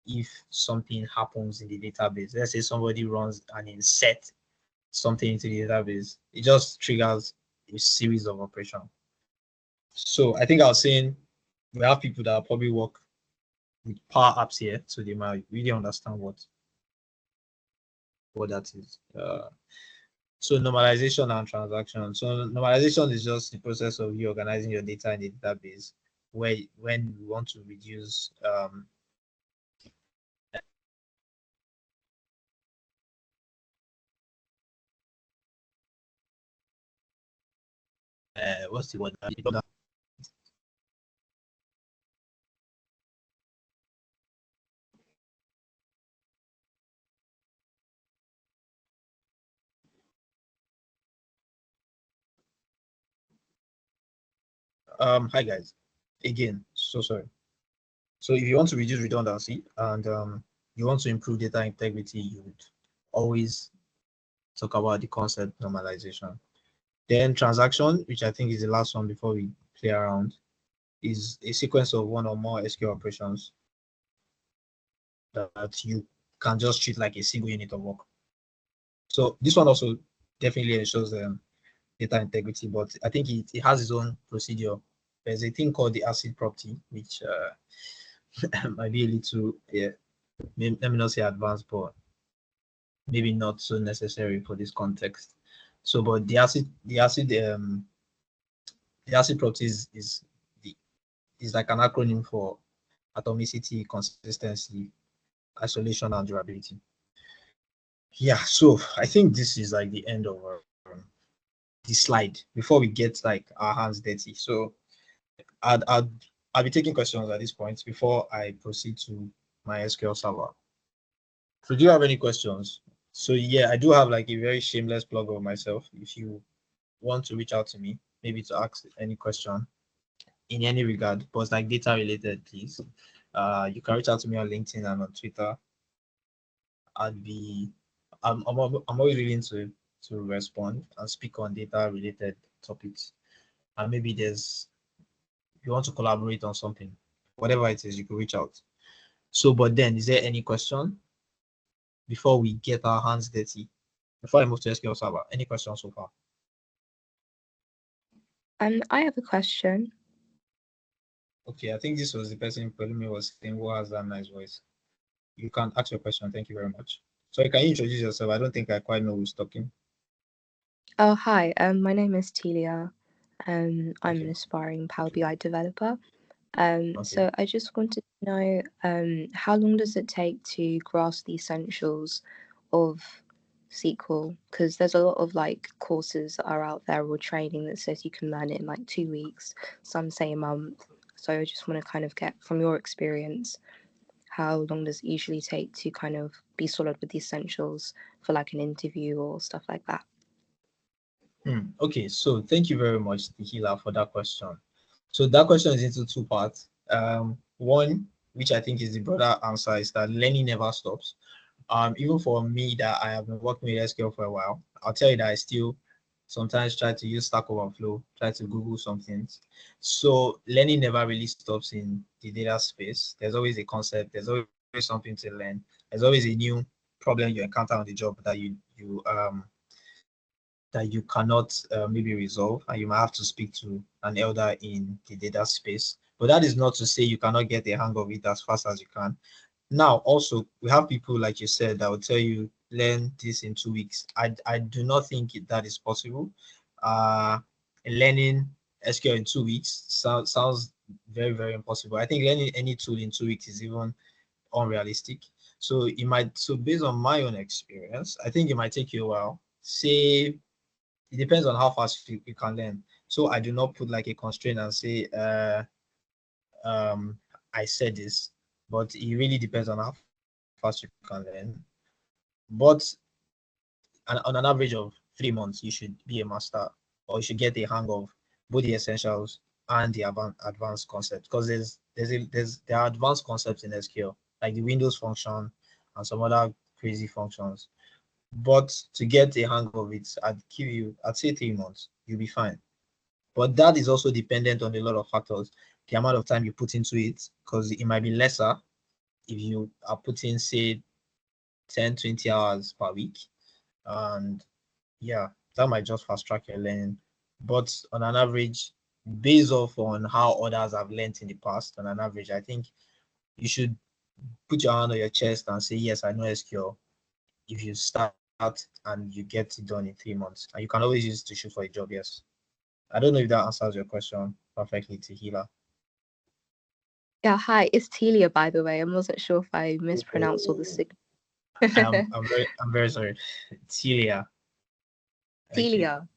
if something happens in the database. Let's say somebody runs an insert something into the database, it just triggers a series of operations. So I think I was saying we have people that probably work with Power Apps here, so they might really understand what that is. So normalization and transaction. So normalization is just the process of you organizing your data in the database, where when you want to reduce what's the word? Hi guys, again, so sorry. So if you want to reduce redundancy and you want to improve data integrity, you would always talk about the concept normalization. Then transaction, which I think is the last one before we play around, is a sequence of one or more SQL operations that you can just treat like a single unit of work. So this one also definitely ensures data integrity, but I think it has its own procedure. There's a thing called the ACID property, which might be a little, yeah, let me not say advanced, but maybe not so necessary for this context. So, but the acid property is like an acronym for atomicity, consistency, isolation, and durability. Yeah, so I think this is like the end of the slide before we get like our hands dirty. So I'll be taking questions at this point before I proceed to my SQL server. So do you have any questions? So yeah, I do have like a very shameless plug of myself. If you want to reach out to me, maybe to ask any question in any regard, but like data related, please. You can reach out to me on LinkedIn and on Twitter. I'd be I'm always willing to respond and speak on data related topics. And maybe if you want to collaborate on something, whatever it is, you can reach out. So, but then, is there any question before we get our hands dirty? Before I move to SQL Server, any questions so far? I have a question. Okay, I think this was the person telling me was saying who has that nice voice. You can ask your question. Thank you very much. So can you introduce yourself? I don't think I quite know who's talking. Oh, hi. My name is Telia. I'm Okay. an aspiring Power BI developer. Okay. So I just wanted to know, how long does it take to grasp the essentials of SQL? Because there's a lot of like courses that are out there or training that says you can learn it in like 2 weeks. Some say a month. So I just want to kind of get from your experience, how long does it usually take to kind of be solid with the essentials for like an interview or stuff like that? Okay, so thank you very much, Tehila, for that question. So that question is into two parts. One, which I think is the broader answer, is that learning never stops. Even for me, that I have been working with SQL for a while, I'll tell you that I still sometimes try to use Stack Overflow, try to Google some things. So learning never really stops in the data space. There's always a concept, there's always something to learn, there's always a new problem you encounter on the job that you cannot maybe resolve, and you might have to speak to an elder in the data space. But that is not to say you cannot get a hang of it as fast as you can. Now, also, we have people, like you said, that will tell you, learn this in 2 weeks. I do not think that is possible. Learning SQL in 2 weeks sounds very, very impossible. I think learning any tool in 2 weeks is even unrealistic. So based on my own experience, I think it might take you a while. Say it depends on how fast you can learn. So I do not put like a constraint and say I said this, but it really depends on how fast you can learn. But on an average of 3 months, you should be a master, or you should get a hang of both the essentials and the advanced concepts. Because there are advanced concepts in SQL, like the Windows function and some other crazy functions. But to get a hang of it, I'd say 3 months, you'll be fine. But that is also dependent on a lot of factors. The amount of time you put into it, because it might be lesser if you are putting, say, 10, 20 hours per week. And yeah, that might just fast track your learning. But on an average, based off on how others have learned in the past, on an average, I think you should put your hand on your chest and say, yes, I know SQL. If you start and you get it done in 3 months, and you can always use it to shoot for a job, yes. I don't know if that answers your question perfectly, Tehila. Yeah, hi, it's Telia, by the way. I wasn't sure if I mispronounced all the signal. I'm very sorry. Telia. Okay. Telia.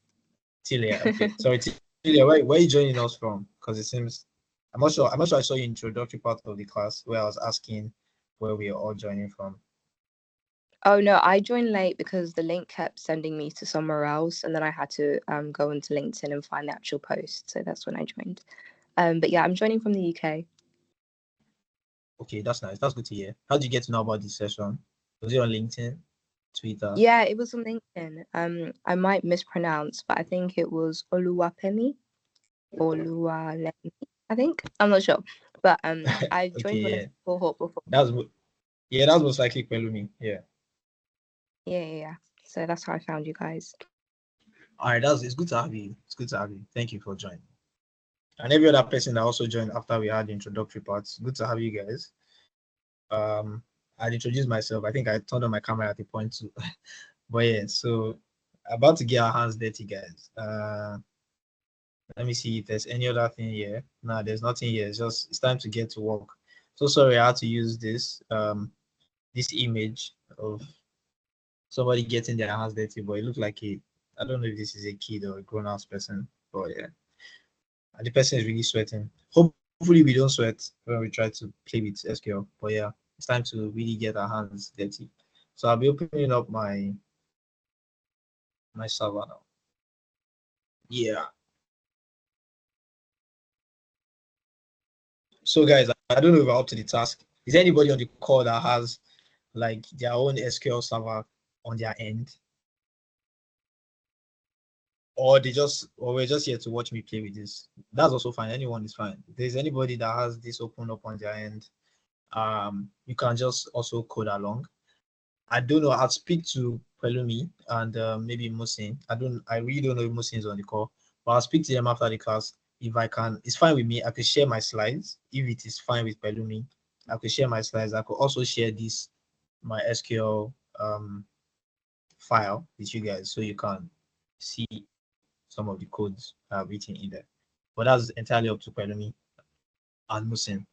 Telia. Okay. Sorry, Telia. Where are you joining us from? Because it seems I'm not sure. I saw your introductory part of the class where I was asking where we are all joining from. Oh no, I joined late because the link kept sending me to somewhere else, and then I had to go into LinkedIn and find the actual post. So that's when I joined. But yeah, I'm joining from the UK. Okay, that's nice. That's good to hear. How did you get to know about this session? Was it on LinkedIn, Twitter? Yeah, it was on LinkedIn. I might mispronounce, but I think it was Oluwapemi. Oluwalemi, I think. I'm not sure. But I joined Okay, one of yeah. the cohort before. That's most likely Pelumi. Yeah. Yeah. So that's how I found you guys. All right, it's good to have you. It's good to have you. Thank you for joining. And every other person that also joined after we had the introductory parts. Good to have you guys. I'd introduce myself. I think I turned on my camera at the point too. But yeah, so about to get our hands dirty, guys. Let me see if there's any other thing here. No, there's nothing here. It's time to get to work. So sorry I had to use this image of somebody getting their hands dirty, but it looked like I don't know if this is a kid or a grown-ass person, but yeah. And the person is really sweating. Hopefully we don't sweat when we try to play with SQL. But yeah, it's time to really get our hands dirty. So I'll be opening up my server now. Yeah. So guys, I don't know if we're up to the task. Is there anybody on the call that has like their own SQL server on their end? Or we're just here to watch me play with this. That's also fine. Anyone is fine. If there's anybody that has this open up on their end, you can just also code along. I don't know. I'll speak to Pelumi and maybe Musin. I really don't know if Musin is on the call, but I'll speak to them after the class. If I can, it's fine with me. I could share my slides. If it is fine with Pelumi, I could share my slides. I could also share my SQL file with you guys so you can see some of the codes written in there. But that's entirely up to Pelumi and Musin.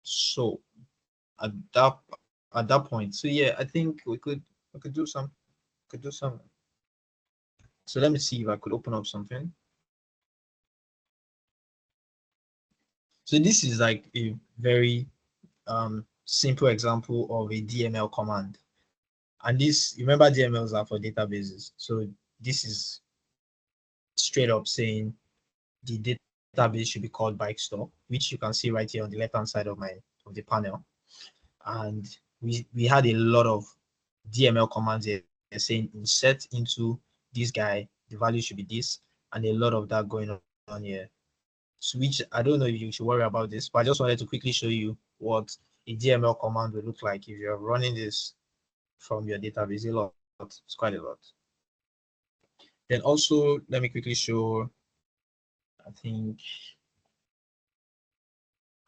So at that point, so yeah, I think we could do some. So let me see if I could open up something. So this is like a very simple example of a DML command. And this, remember, DMLs are for databases. So this is straight up saying the database should be called bike store, which you can see right here on the left hand side of the panel. And we had a lot of DML commands here saying insert into this guy the the value should be this, and a lot of that going on here. So which I don't know if you should worry about this, but I just wanted to quickly show you what a DML command will look like if you're running this from your database. A lot, it's quite a lot. Then also, let me quickly show, I think,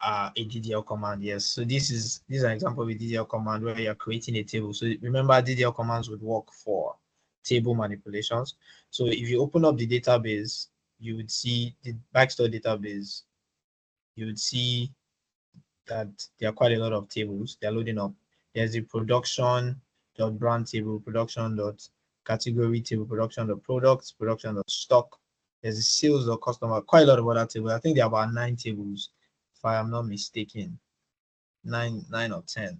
a DDL command. Yes, so this is an example of a DDL command where you're creating a table. So remember, DDL commands would work for table manipulations. So if you open up the database, you would see the Backstore database. You would see that there are quite a lot of tables. They're loading up. There's the production.brand table, production.category table, production.products, production.stock. There's the sales.customer, quite a lot of other tables. I think there are about 9 tables, if I am not mistaken. 9 or 10.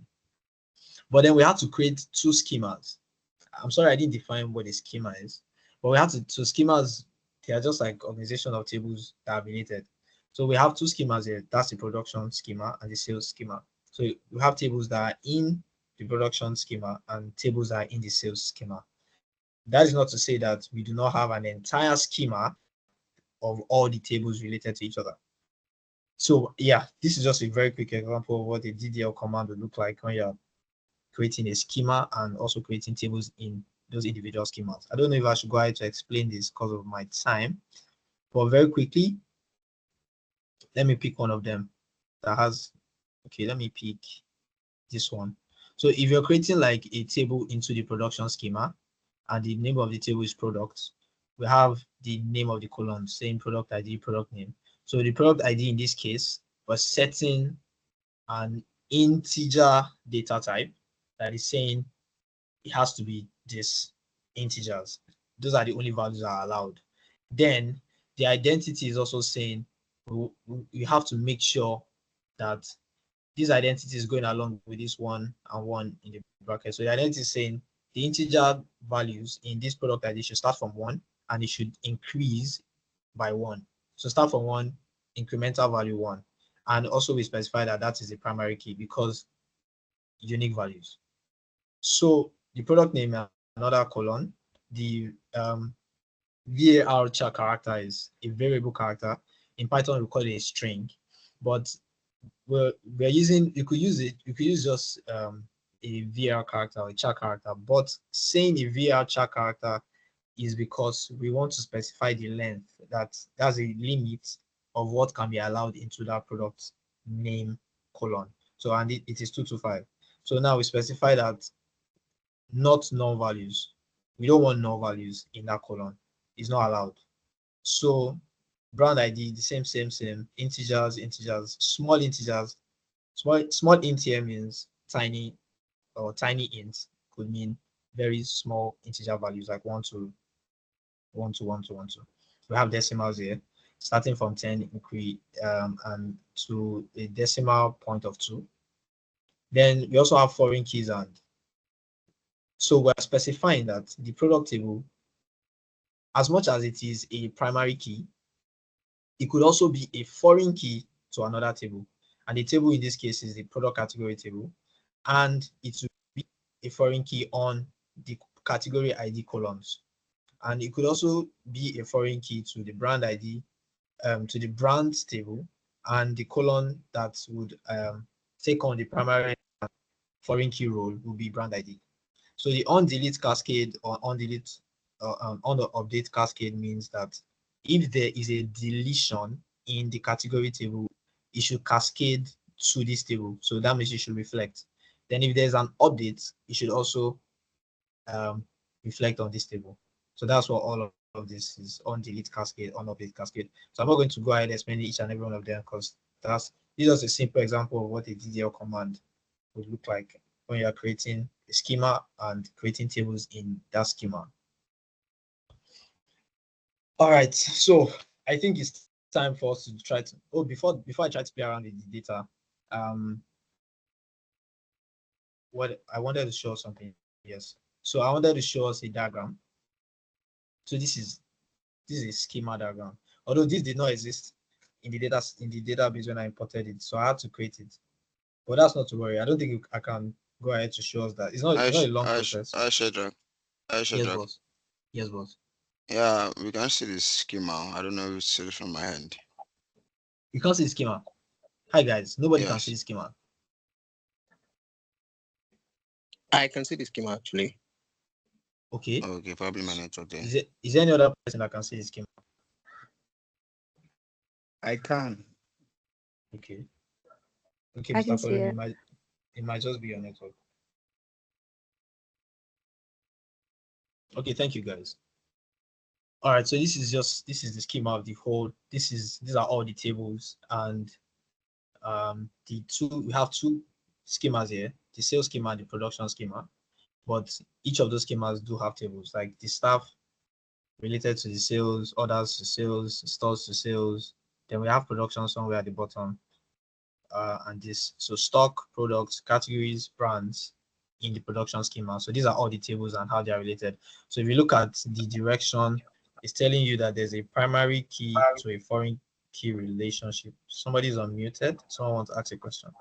But then we had to create 2 schemas. I'm sorry I didn't define what a schema is, but we have to. So schemas, they are just like organization of tables that are related. So we have 2 schemas here. That's the production schema and the sales schema. So we have tables that are in the production schema and tables that are in the sales schema. That is not to say that we do not have an entire schema of all the tables related to each other. So yeah, this is just a very quick example of what a DDL command would look like when you're creating a schema and also creating tables in those individual schemas. I don't know if I should go ahead to explain this because of my time, but very quickly, let me pick one of them that has, okay, let me pick this one. So if you're creating like a table into the production schema and the name of the table is products, we have the name of the column, same product ID, product name. So the product ID in this case was setting an integer data type that is saying it has to be this integers. Those are the only values that are allowed. Then the identity is also saying we have to make sure that this identity is going along with this 1 and 1 in the bracket. So the identity is saying the integer values in this product ID should start from 1 and it should increase by 1. So start from 1, incremental value 1. And also we specify that that is the primary key because unique values. So the product name, another colon, the var char character is a variable character. In Python, we call it a string, but we're using, you could use just a var character or a char character, but saying a var char character is because we want to specify the length. That's a limit of what can be allowed into that product name colon. So and it is 225. So now we specify that not null values. We don't want null values in that column. It's not allowed. So brand ID, the same, integers, small integers. Small int here means tiny, or tiny int could mean very small integer values like 1 to 1 to 1 to 1 to. We have decimals here, starting from 10 and to a decimal point of 2. Then we also have foreign keys, and so we're specifying that the product table, as much as it is a primary key, it could also be a foreign key to another table. And the table in this case is the product category table. And it will be a foreign key on the category ID columns. And it could also be a foreign key to the brand ID, to the brands table, and the column that would take on the primary foreign key role will be brand ID. So the on delete cascade or on delete on the update cascade means that if there is a deletion in the category table, it should cascade to this table. So that means it should reflect. Then if there's an update, it should also reflect on this table. So that's what all of this is: on delete cascade, on update cascade. So I'm not going to go ahead and explain each and every one of them because this is a simple example of what a DDL command would look like when you're creating a schema and creating tables in that schema. All right, so I think it's time for us to try to, before I try to play around with the data, what I wanted to show something. Yes, so I wanted to show us a diagram. So this is a schema diagram, although this did not exist in the database when I imported it, so I had to create it. But that's not to worry. I don't think I can go ahead to show us that. It's not a long process. Shadrack. Yes, boss. Yes, boss. Yeah, we can see the schema. I don't know if it's still from my hand. You can't see the schema. Hi guys, nobody can see Yes. the schema. I can see the schema actually. Okay. Okay, probably my network then. Is there any other person that can see the schema? I can. Okay. Okay, I can Mr. see Colin, it. it might just be your network. Okay, thank you guys. All right, so this is the schema of the whole. These are all the tables, and we have two schemas here, the sales schema and the production schema. But each of those schemas do have tables, like the staff related to the sales, orders to sales, stores to sales. Then we have production somewhere at the bottom, and this. So stock, products, categories, brands in the production schema. So these are all the tables and how they are related. So if you look at the direction, it's telling you that there's a primary key to a foreign key relationship. Somebody's unmuted. Someone wants to ask a question.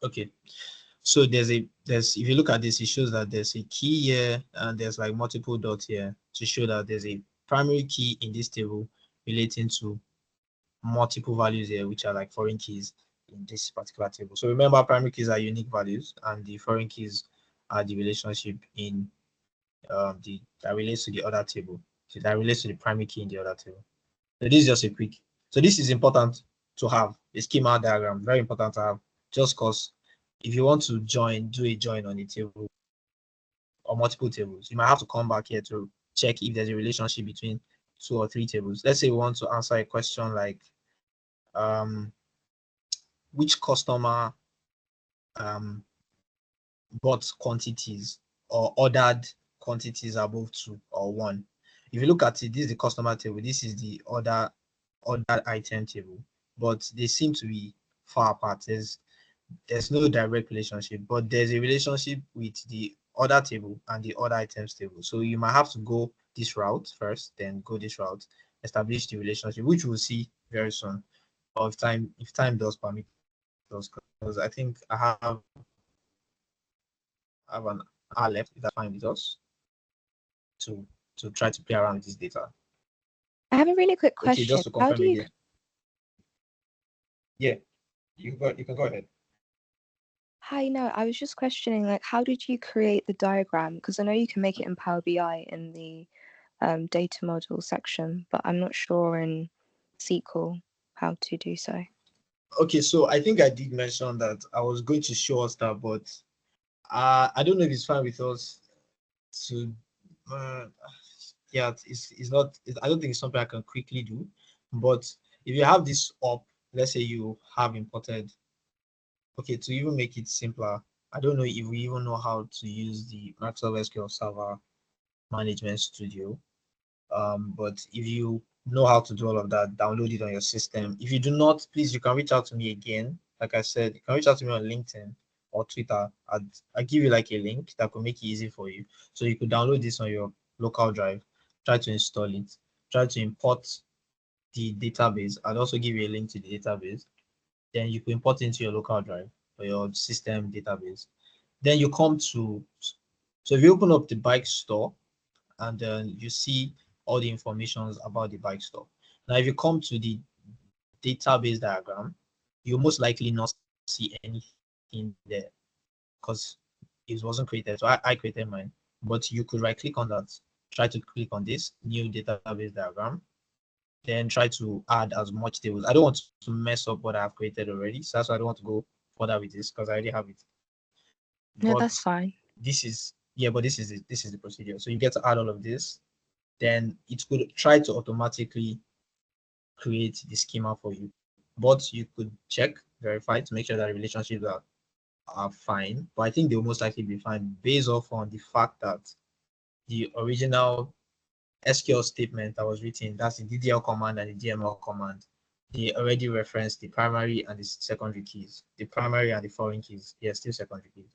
Okay. So there's if you look at this, it shows that there's a key here and there's like multiple dots here to show that there's a primary key in this table relating to multiple values here, which are like foreign keys in this particular table. So remember, primary keys are unique values, and the foreign keys are the relationship in the that relates to the other table. So that relates to the primary key in the other table. So this is just a quick. So this is important to have a schema diagram. Very important to have, just because if you want to do a join on a table or multiple tables, you might have to come back here to check if there's a relationship between 2 or 3 tables. Let's say we want to answer a question like um, which customer bought quantities or ordered quantities above 2 or 1. If you look at it, this is the customer table, this is the ordered item table, but they seem to be far apart. There's no direct relationship, but there's a relationship with the order table and the order items table. So you might have to go this route first, then go this route, establish the relationship, which we'll see very soon, or if time does permit us, because I think I have an hour left, if that's fine with us, to try to play around with this data. I have a really quick Okay, question. just to How confirm do you again. Yeah, you can go ahead. Hi, no, I was just questioning, like, how did you create the diagram? Because I know you can make it in Power BI in the data model section, but I'm not sure in SQL how to do so. Okay, so I think I did mention that I was going to show us that, but I don't know if it's fine with us to. Yeah, it's not. I don't think it's something I can quickly do. But if you have this up, let's say you have imported. Okay, to even make it simpler, I don't know if we even know how to use the Microsoft SQL Server Management Studio. But if you know how to do all of that, download it on your system. If you do not, please, you can reach out to me again. Like I said, you can reach out to me on LinkedIn or Twitter. I'll give you like a link that could make it easy for you. So you could download this on your local drive, try to install it, try to import the database. I'll also give you a link to the database. Then you can import into your local drive or your system database. Then you come to, so if you open up the bike store, and then you see all the information about the bike store. Now, if you come to the database diagram, you most likely not see anything there because it wasn't created. So I created mine, but you could right click on that, try to click on this new database diagram, then try to add as much tables. I don't want to mess up what I've created already, so that's why I don't want to go further with this because I already have it. No, But that's fine. this is this is the procedure. So you get to add all of this, then it could try to automatically create the schema for you. But you could check, verify to make sure that the relationships are fine. But I think they'll most likely be fine based off on the fact that the original SQL statement that was written, that's the DDL command and the DML command, they already referenced the primary and the secondary keys. The primary and the foreign keys, yes, still secondary keys.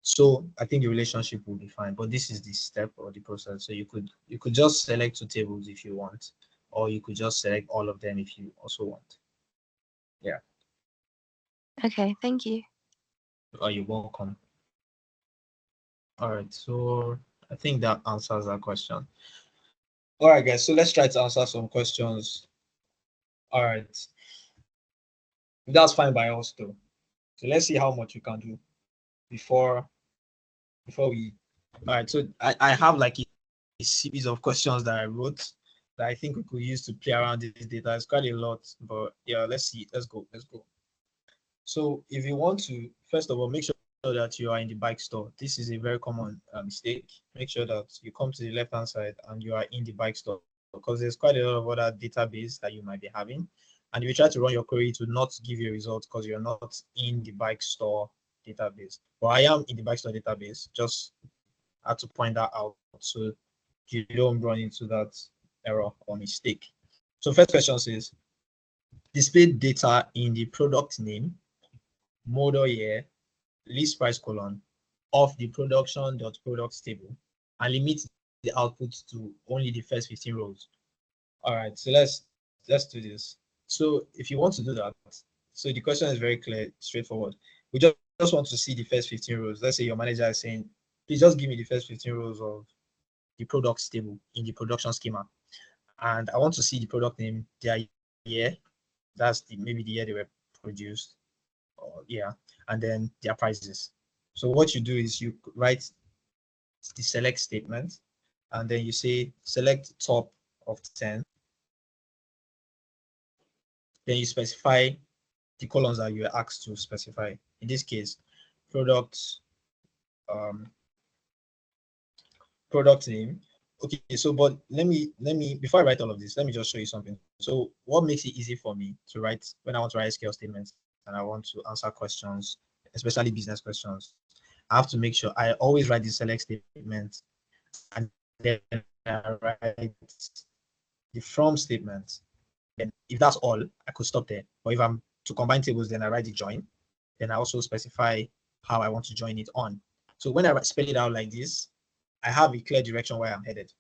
So I think the relationship will be fine, but this is the step or the process. So you could just select 2 tables if you want, or you could just select all of them if you also want. Yeah. Okay, thank you. Or you're welcome. All right, so I think that answers that question. All right, guys, so let's try to answer some questions. All right, that's fine by us though. So let's see how much we can do before we. All right, so I have like a series of questions that I wrote that I think we could use to play around this data. It's quite a lot, but yeah, let's see. Let's go. Let's go. So if you want to, first of all, make sure that you are in the bike store. This is a very common mistake. Make sure that you come to the left-hand side and you are in the bike store, because there's quite a lot of other database that you might be having. And if you try to run your query, to not give you a result because you're not in the bike store database. But I am in the bike store database. Just had to point that out so you don't run into that error or mistake. So first question says, display data in the product name, model year, list price colon of the production.products table, and limit the output to only the first 15 rows. All right, so let's do this. So if you want to do that, so the question is very clear, straightforward. We just want to see the first 15 rows. Let's say your manager is saying, please just give me the first 15 rows of the products table in the production schema. And I want to see the product name, their year, that's maybe the year they were produced, or yeah, and then their prices. So what you do is you write the select statement, and then you say select top of 10. Then you specify the columns that you are asked to specify. In this case, product um, product name. Okay, so but let me before I write all of this, let me just show you something. So what makes it easy for me to write when I want to write SQL statements and I want to answer questions, especially business questions, I have to make sure I always write the select statement and then I write the from statement. And if that's all, I could stop there. But if I'm to combine tables, then I write the join. Then I also specify how I want to join it on. So when I spell it out like this, I have a clear direction where I'm headed.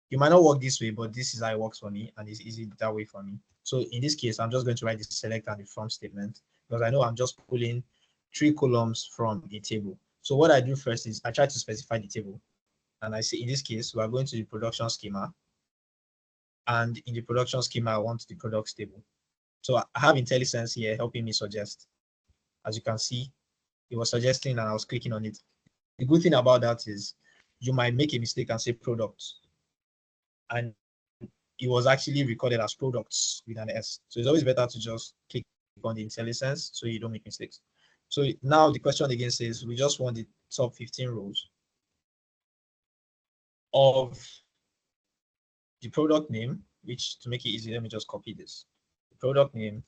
You might not work this way, but this is how it works for me, and it's easy that way for me. So in this case, I'm just going to write the select and the from statement, because I know I'm just pulling 3 columns from a table. So what I do first is I try to specify the table. And I say, in this case, we are going to the production schema. And in the production schema, I want the products table. So I have IntelliSense here helping me suggest. As you can see, it was suggesting and I was clicking on it. The good thing about that is you might make a mistake and say products. And it was actually recorded as products with an S. So it's always better to just click on the IntelliSense so you don't make mistakes. So now the question again says, we just want the top 15 rows of the product name, which to make it easy, let me just copy this. The product name,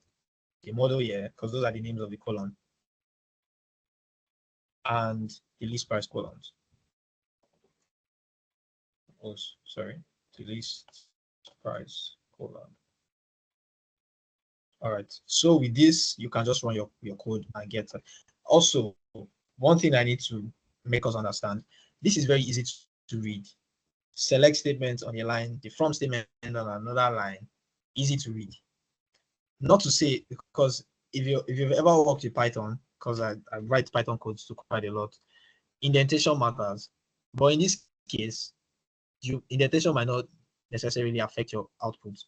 the model year, because those are the names of the column, and the list price columns. Oh, sorry, the list price column. All right, so with this, you can just run your code and get it. Also, one thing I need to make us understand, this is very easy to read. Select statements on a line, the from statement on another line, easy to read. Not to say, because if you've ever worked with Python, because I write Python codes to quite a lot, indentation matters. But in this case, indentation might not necessarily affect your output.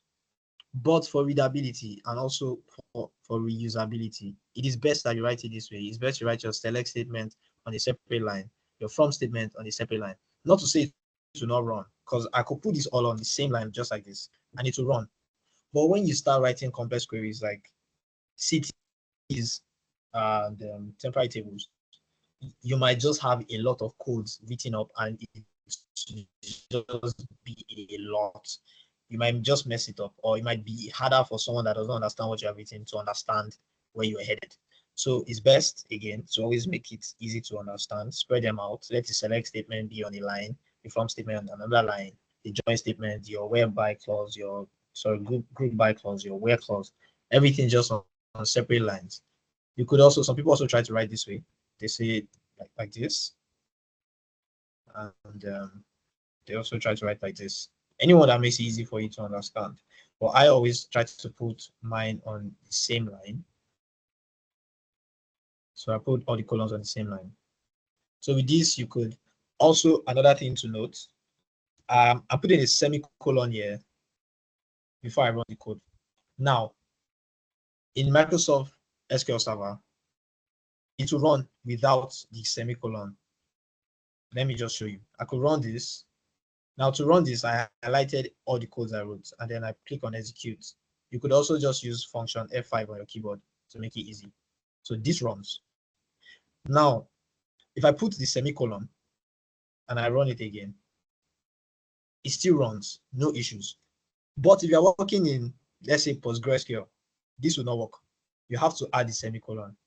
But for readability and also for reusability, it is best that you write it this way. It's best to write your select statement on a separate line, your from statement on a separate line. Not to say it will not run, because I could put this all on the same line just like this, and it will run. But when you start writing complex queries like cities and temporary tables, you might just have a lot of codes written up and it just be a lot. You might just mess it up, or it might be harder for someone that doesn't understand what you have written to understand where you're headed. So it's best, again, to always make it easy to understand, spread them out. Let the select statement be on a line, the from statement on another line, the join statement, your where by clause, your group by clause, your where clause, everything just on separate lines. You could also, some people also try to write this way. They say like this, and they also try to write like this. Anyone that makes it easy for you to understand. But I always try to put mine on the same line. So I put all the columns on the same line. So with this, you could Also, another thing to note, I'm putting a semicolon here before I run the code. Now, in Microsoft SQL Server, it will run without the semicolon. Let me just show you. I could run this. Now, to run this, I highlighted all the codes I wrote, and then I click on execute. You could also just use function F5 on your keyboard to make it easy. So this runs. Now, if I put the semicolon and I run it again, it still runs, no issues. But if you're working in, let's say, PostgreSQL, this will not work. You have to add the semicolon.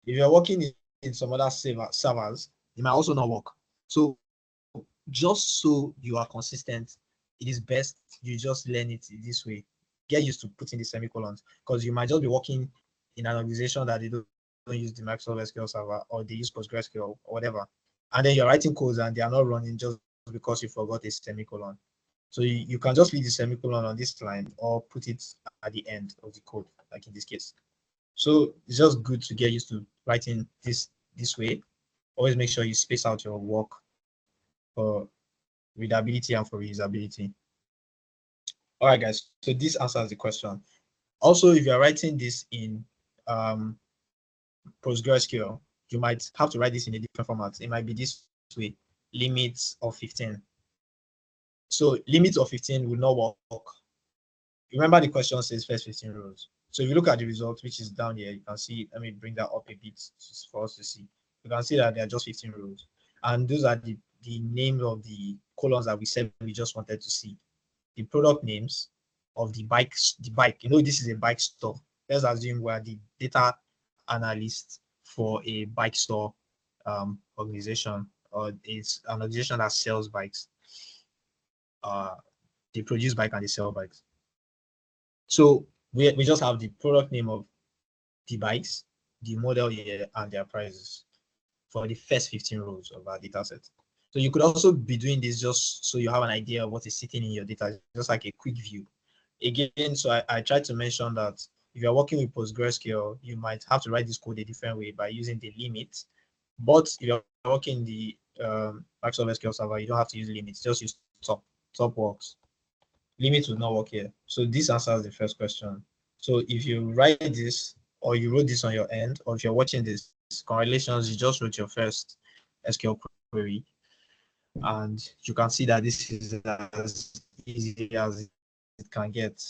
If you're working in some other servers, it might also not work. So just so you are consistent, it is best you just learn it this way. Get used to putting the semicolons, because you might just be working in an organization that they don't use the Microsoft SQL Server, or they use PostgreSQL or whatever. And then you're writing codes and they are not running just because you forgot a semicolon. So you can just leave the semicolon on this line or put it at the end of the code, like in this case. So it's just good to get used to writing this way. Always make sure you space out your work for readability and for reusability. All right, guys. So this answers the question. Also, if you're writing this in PostgreSQL, you might have to write this in a different format. It might be this way: limits of 15. So limits of 15 will not work. Remember, the question says first 15 rows. So if you look at the result, which is down here, you can see, let me bring that up a bit for us to see. You can see that there are just 15 rows. And those are the names of the columns that we said we just wanted to see. The product names of the bike. This is a bike store. Let's assume we are the data analyst for a bike store organization, or it's an organization that sells bikes. They produce bike and they sell bikes. So we just have the product name of the bikes, the model year, and their prices for the first 15 rows of our data set. So you could also be doing this just so you have an idea of what is sitting in your data, just like a quick view. Again, so I tried to mention that if you're working with PostgreSQL, you might have to write this code a different way by using the limit. But if you're working in the Microsoft SQL Server, you don't have to use limits, just use top. Top works. Limit will not work here. So this answers the first question. So if you write this, or you wrote this on your end, or if you're watching this, congratulations, you just wrote your first SQL query. And you can see that this is as easy as it can get.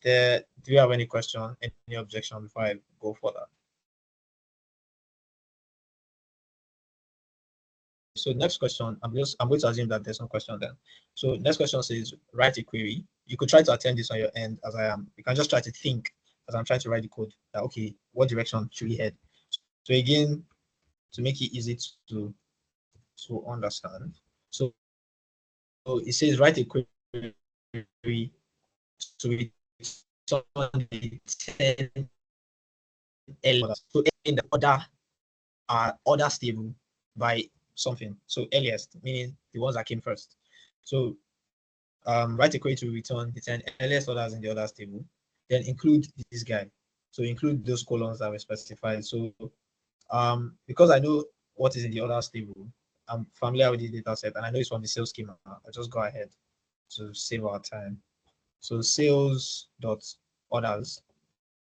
Do you have any question, any objection before I go further? So next question, I'm going to assume that there's no question then. So next question says, write a query. You could try to attempt this on your end as I am. You can just try to think as I'm trying to write the code that, okay, what direction should we head? So again, to make it easy to understand. So it says, write a query to return the 10 elements. So in the order stable by something. So earliest, meaning the ones that came first. So write a query to return the 10 earliest orders in the orders table, then include this guy. So include those columns that were specified. So because I know what is in the orders table, I'm familiar with the data set, and I know it's from the sales schema. I'll just go ahead to save our time. So sales dot orders.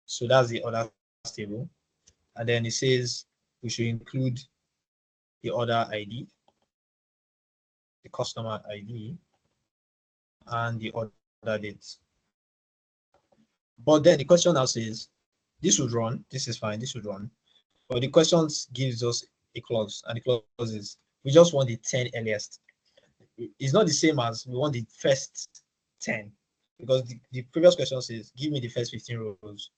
So that's the orders table. And then it says we should include the order ID, the customer ID, and the order date. But then the question now says, this would run, this is fine, this would run. But the question gives us a clause, and the clause is, we just want the 10 earliest. It's not the same as we want the first 10, because the previous question says, give me the first 15 rows.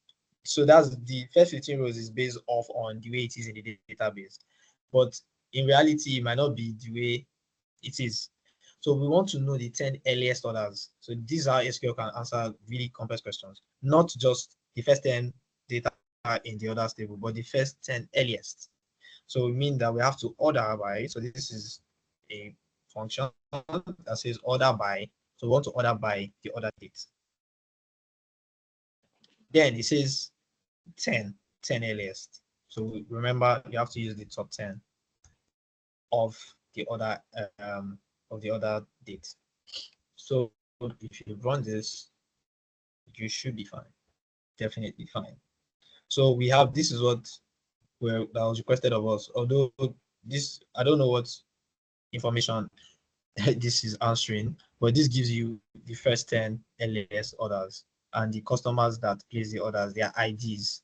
So that's the first 15 rows is based off on the way it is in the database. But in reality, it might not be the way it is. So we want to know the 10 earliest orders. So these are SQL can answer really complex questions, not just the first 10 data in the orders table, but the first 10 earliest. So we mean that we have to order by, so this is a function that says order by. So we want to order by the order date. Then it says 10 earliest. So remember, you have to use the top 10 of the other date. So if you run this, you should be fine, definitely fine. So we have, this is what that was requested of us. Although this, I don't know what information this is answering, but this gives you the first 10 LAS orders and the customers that place the orders, their IDs.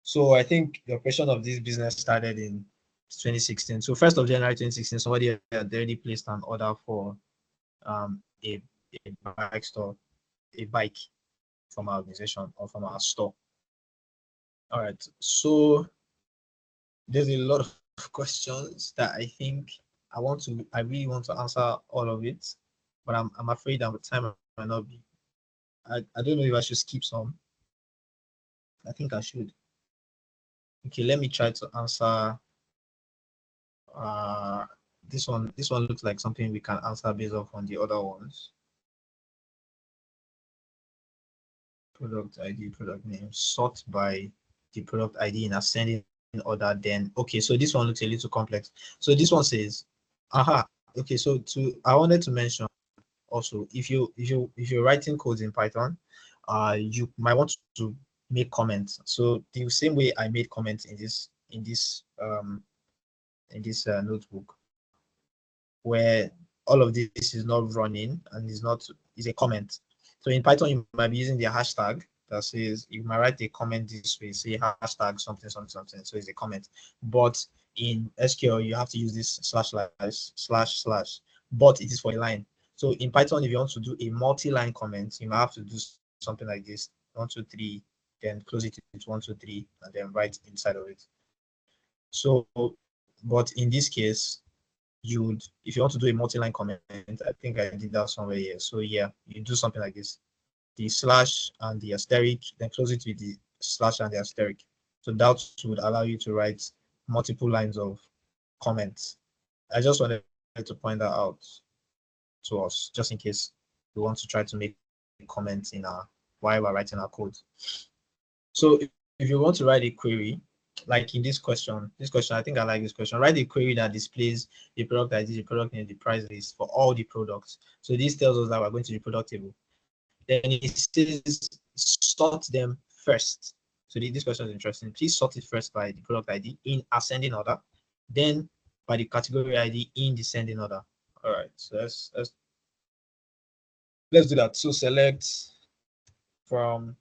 So I think the operation of this business started in 2016. So 1st of January 2016, somebody had already placed an order for a bike store, a bike from our organization or from our store. All right, so there's a lot of questions that I think I really want to answer all of it, but I'm afraid that time might not be. I don't know if I should skip some. I think I should. Okay, let me try to answer. This one looks like something we can answer based off on the other ones. Product ID, product name, sort by the product ID in ascending order. Then okay, so this one looks a little complex. So this one says, okay, so I wanted to mention also, if you're writing codes in Python, you might want to make comments. So the same way I made comments in this notebook, where all of this is not running and is a comment. So in Python, you might be using the hashtag that says, you might write a comment this way, say hashtag something, something, something. So it's a comment. But in SQL, you have to use this // but it is for a line. So in Python, if you want to do a multi-line comment, you might have to do something like this: 1, 2, 3, then close it with 1, 2, 3, and then write inside of it. So, but in this case, if you want to do a multi-line comment, I think I did that somewhere here. So yeah, you do something like this: the slash and the asterisk, then close it with the slash and the asterisk. So that would allow you to write multiple lines of comments. I just wanted to point that out to us, just in case we want to try to make comments while we're writing our code. So if you want to write a query, like in this question, I think I like this question. Write a query that displays the product ID, the product name, the price list for all the products. So this tells us that we're going to the product table. Then it says sort them first. So this question is interesting. Please sort it first by the product ID in ascending order, then by the category ID in descending order. All right, so let's do that. So select from,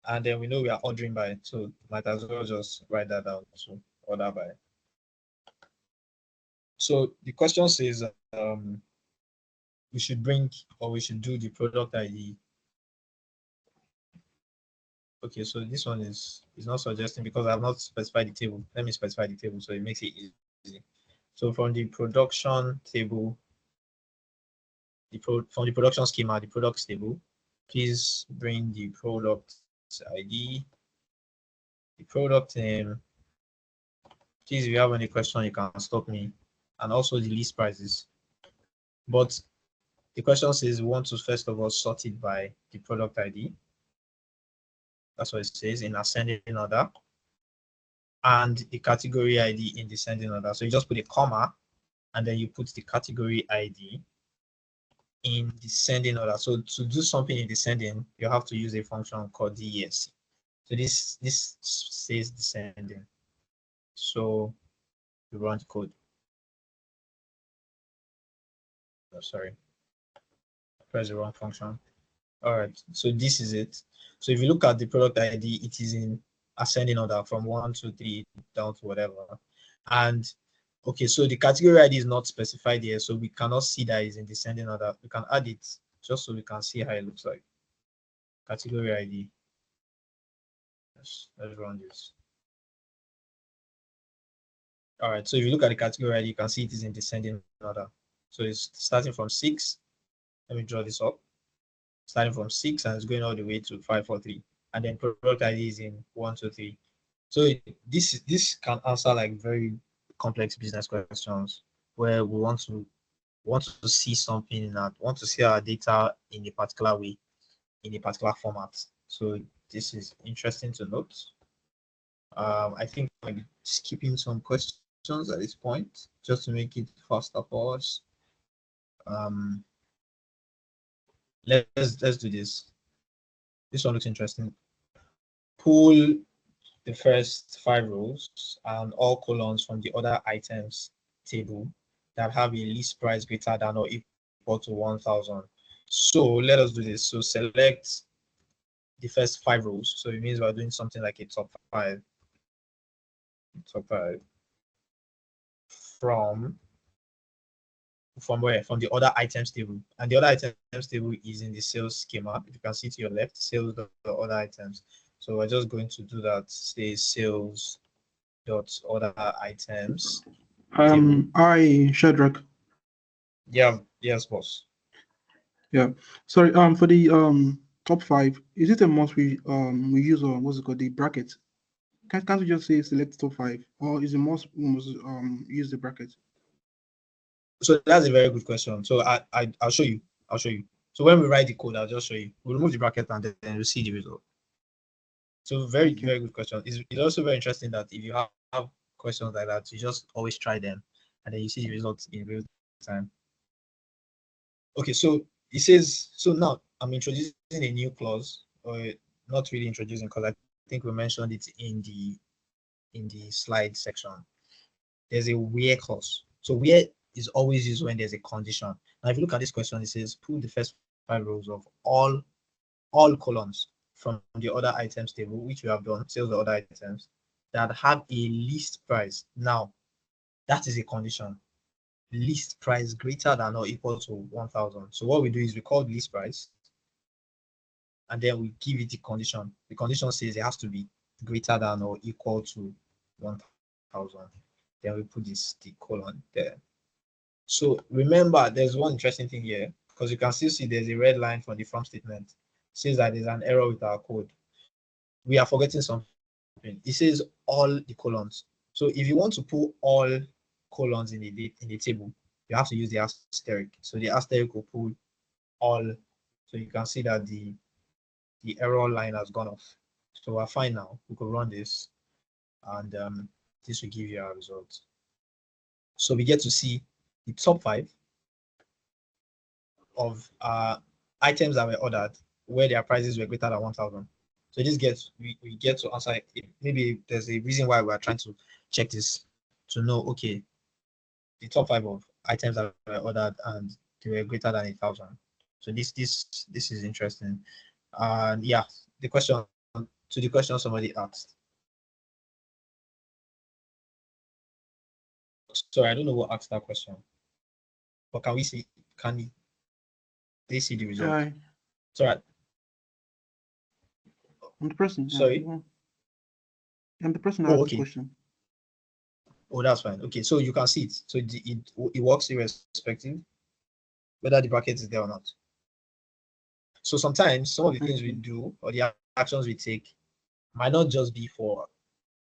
and then we know we are ordering by, so might as well just write that down. So order by. So the question says we should do the product ID. Okay, so this one is not suggesting, because I have not specified the table. Let me specify the table so it makes it easy. So from the production table, from the production schema, the products table, please bring the product ID, the product name. Please, if you have any question, you can stop me, and also the list prices. But the question says we want to first of all sort it by the product ID. That's what it says, in ascending order, and the category ID in descending order. So you just put a comma, and then you put the category ID in descending order. So to do something in descending, you have to use a function called DESC. So this says descending. So you run the code. Oh, sorry, press the wrong function. All right, so this is it. So if you look at the product ID, it is in ascending order from 1, 2, 3 down to whatever. And okay, so the category ID is not specified here, so we cannot see that it's in descending order. We can add it just so we can see how it looks like. Category ID. Let's run this. All right, so if you look at the category ID, you can see it is in descending order. So it's starting from 6. Let me draw this up. Starting from 6 and it's going all the way to 5, 4, 3. And then product ID is in 1, 2, 3. So this can answer like very complex business questions where we want to see something in that, want to see our data in a particular way, in a particular format. So this is interesting to note. I think I'm skipping some questions at this point. just to make it faster for us. Let's do this. This one looks interesting. Pull the first 5 rows and all columns from the other items table that have a list price greater than or equal to 1,000. So let us do this. So select the first 5 rows. So it means we're doing something like a top 5 from where? From the other items table. And the other items table is in the sales schema. If you can see to your left, sales the other items. So we're just going to do that. Say sales dot other items. Hi, Shadrack. Yeah, yes, boss. Yeah. Sorry, for the top 5, is it a must we use what's it called, the bracket? Can't we just say select top 5, or is it must we must use the bracket? So that's a very good question. So I'll show you. So when we write the code, I'll just show you. We'll remove the bracket and then we'll see the result. So very good question. It's also very interesting that if you have questions like that, you just always try them and then you see the results in real time. Okay, so it says, so now I'm introducing a new clause, or not really introducing, because I think we mentioned it in the slide section. There's a where clause. So where is always used when there's a condition. Now, if you look at this question, it says pull the first 5 rows of all columns from the other items table, which we have done, sales the other items, that have a list price. Now, that is a condition. List price greater than or equal to 1,000. So what we do is we call the list price, and then we give it the condition. The condition says it has to be greater than or equal to 1,000. Then we put the colon there. So remember, there's one interesting thing here, because you can still see there's a red line from the from statement. It says that there's an error with our code. We are forgetting something. It says all the columns. So if you want to put all columns in the table, you have to use the asterisk. So the asterisk will pull all. So you can see that the error line has gone off. So we're fine now. We could run this, and this will give you our results. So we get to see the top 5 of items that were ordered where their prices were greater than 1,000. So this gets we get to answer it. Maybe there's a reason why we are trying to check this to know, okay, the top 5 of items that were ordered and they were greater than 1,000. So this is interesting. And yeah, the question somebody asked. Sorry, I don't know what asked that question. But can they see the result? Yeah, Sorry. I'm the person. Sorry. I'm the person that Oh, asked okay. the question. Oh, that's fine. Okay, so you can see it. So it works irrespective whether the bracket is there or not. So sometimes some of the things we do or the actions we take might not just be for,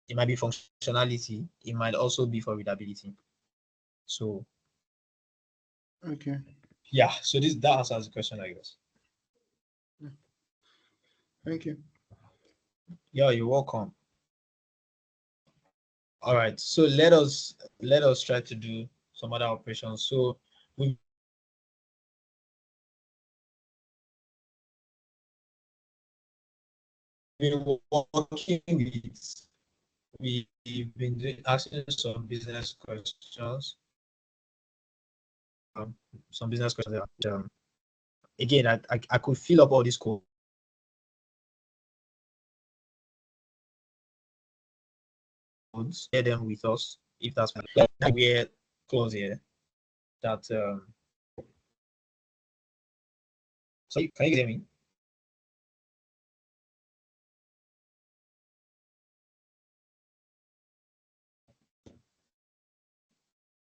it might be functionality, it might also be for readability. So Okay. yeah, so that answers the question, I guess. Thank you. Yeah, you're welcome. All right, so let us try to do some other operations. So we've been working with, we've been asking some business questions. Some business questions. Again, I could fill up all these codes. Share them with us if that's fine. Yeah, we're close here. That so can you hear me?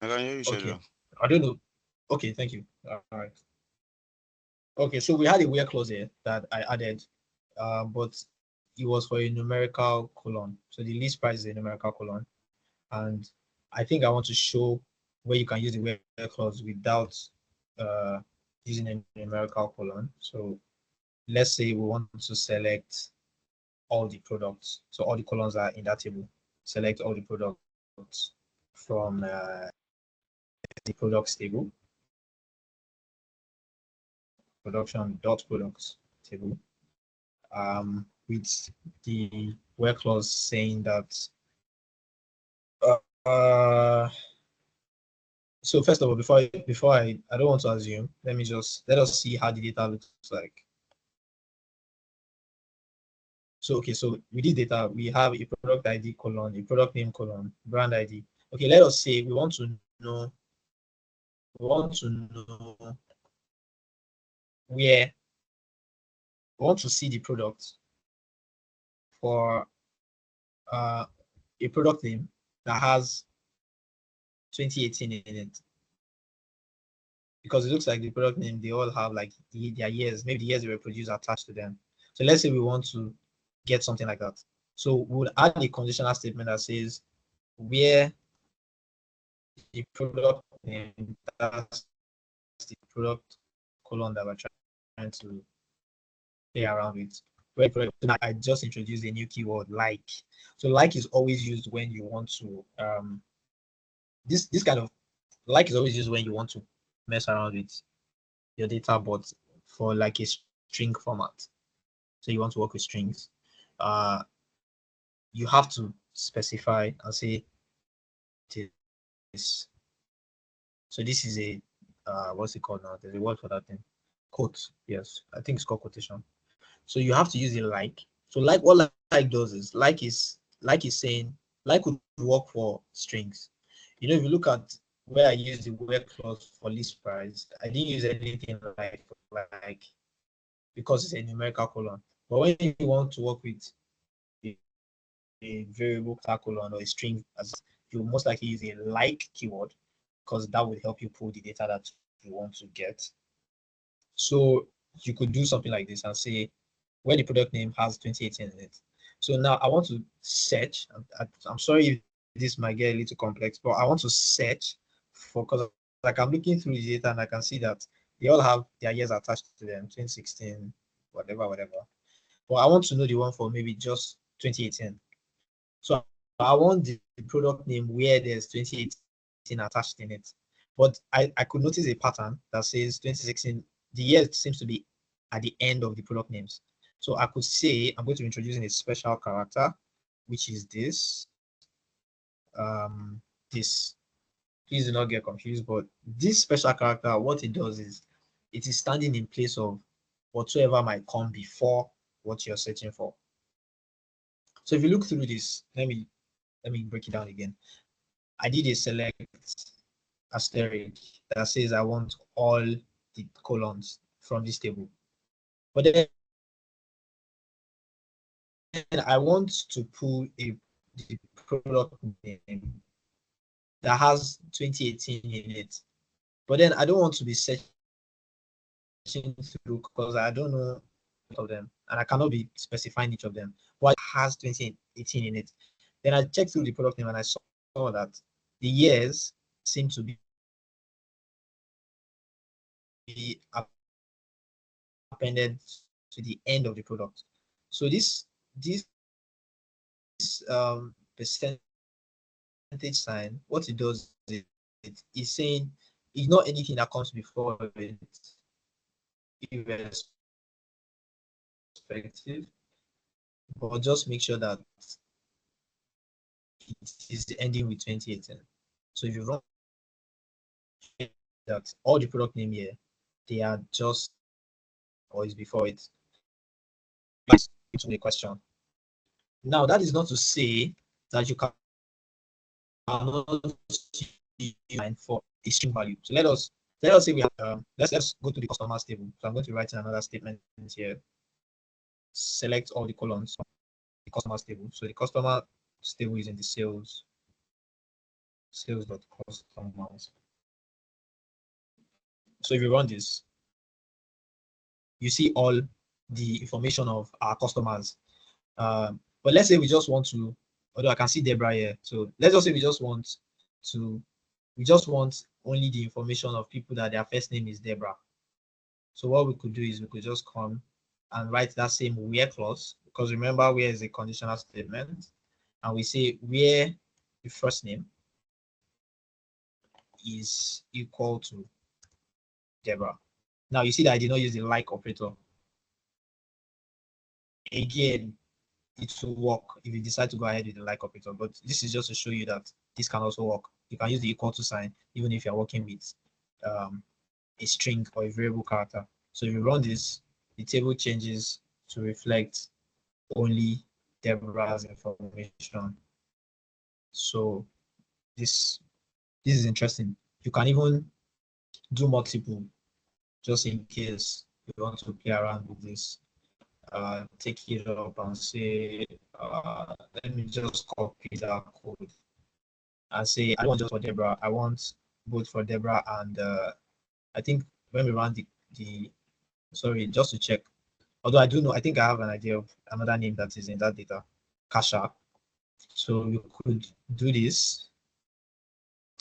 I can hear you, Shadrack. Okay. I don't know. Okay, thank you. All right. Okay, so we had a where clause here that I added, but it was for a numerical column. So the list price is a numerical column, and I think I want to show where you can use the where clause without using a numerical column. So let's say we want to select all the products. So all the columns are in that table. Select all the products from the products table, production.products table, with the where clause saying that so first of all, before I don't want to assume, let us see how the data looks like. So okay, so with this data, we have a product ID colon, a product name colon, brand ID. Okay, let us say we want to know where we want to see the product for a product name that has 2018 in it. Because it looks like the product name, they all have like their years, maybe the years they were produced attached to them. So let's say we want to get something like that. So we'll add a conditional statement that says where the product name, that's the product colon that we're trying to play around with. Where I just introduced a new keyword, like. So like is always used when you want to this kind of like is always used when you want to mess around with your data, but for like a string format. So you want to work with strings. You have to specify and say this. So this is a what's it called now? There's a word for that thing. Quote. Yes, I think it's called quotation. So you have to use a like. So like what like does is saying like would work for strings. You know, if you look at where I use the where clause for list price, I didn't use anything like because it's a numerical colon. But when you want to work with a variable colon or a string, as you most likely use a like keyword because that would help you pull the data that you want to get. So you could do something like this and say where the product name has 2018 in it. So now I want to search. I'm sorry if this might get a little complex, but I want to search for, because like I'm looking through the data and I can see that they all have their years attached to them, 2016, whatever. But I want to know the one for maybe just 2018. So I want the product name where there's 2018 attached in it. But I could notice a pattern that says 2016, the year seems to be at the end of the product names. So I could say I'm going to be introducing a special character, which is this. This. Please do not get confused, but this special character, what it does is it is standing in place of whatsoever might come before what you're searching for. So if you look through this, let me break it down again. I did a select asterisk that says I want all the columns from this table. But then I want to pull the product name that has 2018 in it. But then I don't want to be searching through because I don't know of them and I cannot be specifying each of them. What has 2018 in it? Then I checked through the product name and I saw that the years seem to be appended to the end of the product. So this percentage sign, what it does is it is saying ignore anything that comes before it, irrespective, but just make sure that it is ending with 2018. So if you run that, all the product name here, they are just or is before it. It's a question. Now that is not to say that you cannot for a string value. So let us say we have let's go to the customers table. So I'm going to write in another statement here. Select all the columns from the customers table. So the customers table is in the sales.customers. So if you run this, you see all the information of our customers. But let's say we just want to, although I can see Deborah here. So let's just say we just want only the information of people that their first name is Deborah. So what we could do is we could just come and write that same where clause, because remember where is a conditional statement, and we say where the first name is equal to Deborah. Now you see that I did not use the like operator. Again, it will work if you decide to go ahead with the like operator, but this is just to show you that this can also work. You can use the equal to sign even if you're working with a string or a variable character. So if you run this, the table changes to reflect only Deborah's information. So this is interesting. You can even do multiple just in case you want to play around with this. Take it up and say, let me just copy that code and say, I don't want just for Deborah, I want both for Deborah and I think when we run sorry, just to check, although I do know, I think I have an idea of another name that is in that data, Kasha. So you could do this.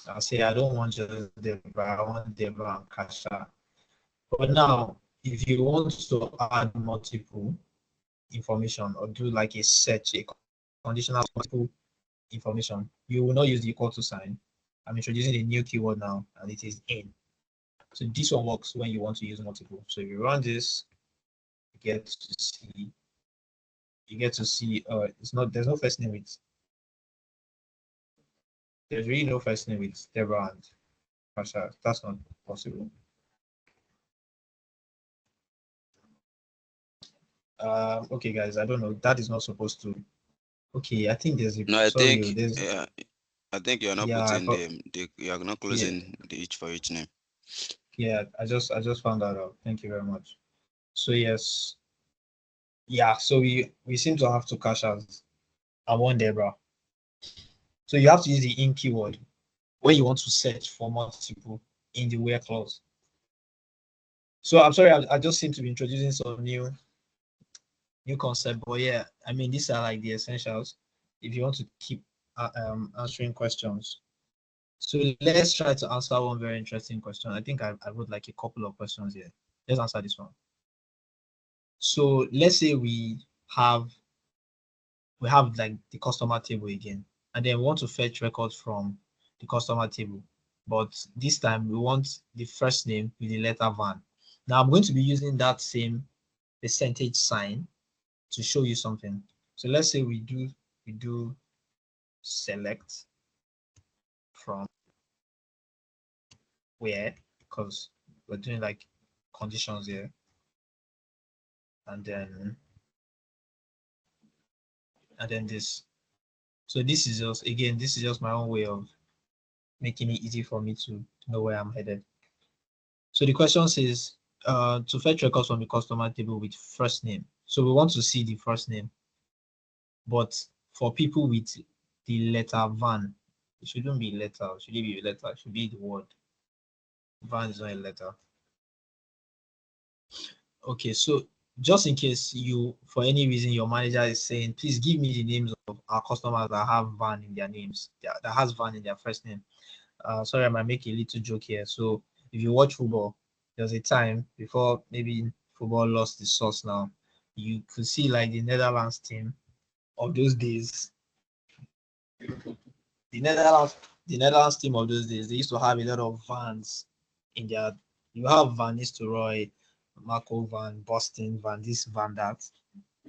I'll say, I don't want just Deborah, I want Deborah and Kasha. But now, if you want to add multiple information or do like a search, a conditional multiple information, you will not use the equal to sign. I'm introducing a new keyword now, and it is in. So this one works when you want to use multiple. So if you run this, you get to see there's no first name with there's really no first name with Deborah and Pasha. That's not possible. Okay guys, I don't know, that is not supposed to. Okay, I think there's a No, I sorry, think there's I think you're not yeah, I putting thought, you are not yeah, closing the each for each name. yeah, I just found that out. Thank you very much. So yes, yeah, so we seem to have to cache out and one Deborah. So you have to use the in keyword when you want to search for multiple in the where clause. So I'm sorry, I just seem to be introducing some new concept, but yeah, I mean, these are like the essentials if you want to keep answering questions. So let's try to answer one very interesting question. I think I wrote like a couple of questions here. Let's answer this one. So let's say we have like the customer table again, and then we want to fetch records from the customer table, but this time we want the first name with the letter van. Now I'm going to be using that same percentage sign to show you something. So let's say we do select from where, because we're doing like conditions here, and then this. So this is just, again, this is just my own way of making it easy for me to know where I'm headed. So the question says to fetch records from the customer table with first name. So we want to see the first name, but for people with the letter van, it shouldn't be letter. Should it be a letter? It should be the word. Van is not a letter. Okay, so just in case for any reason, your manager is saying, please give me the names of our customers that have van in their names, that has van in their first name. Sorry, I might make a little joke here. So if you watch football, there was a time before maybe football lost the source now. You could see like the Netherlands team of those days. The Netherlands team of those days, they used to have a lot of vans in their. You have Van Nistelrooy, Marco Van, Boston Van, this Van that.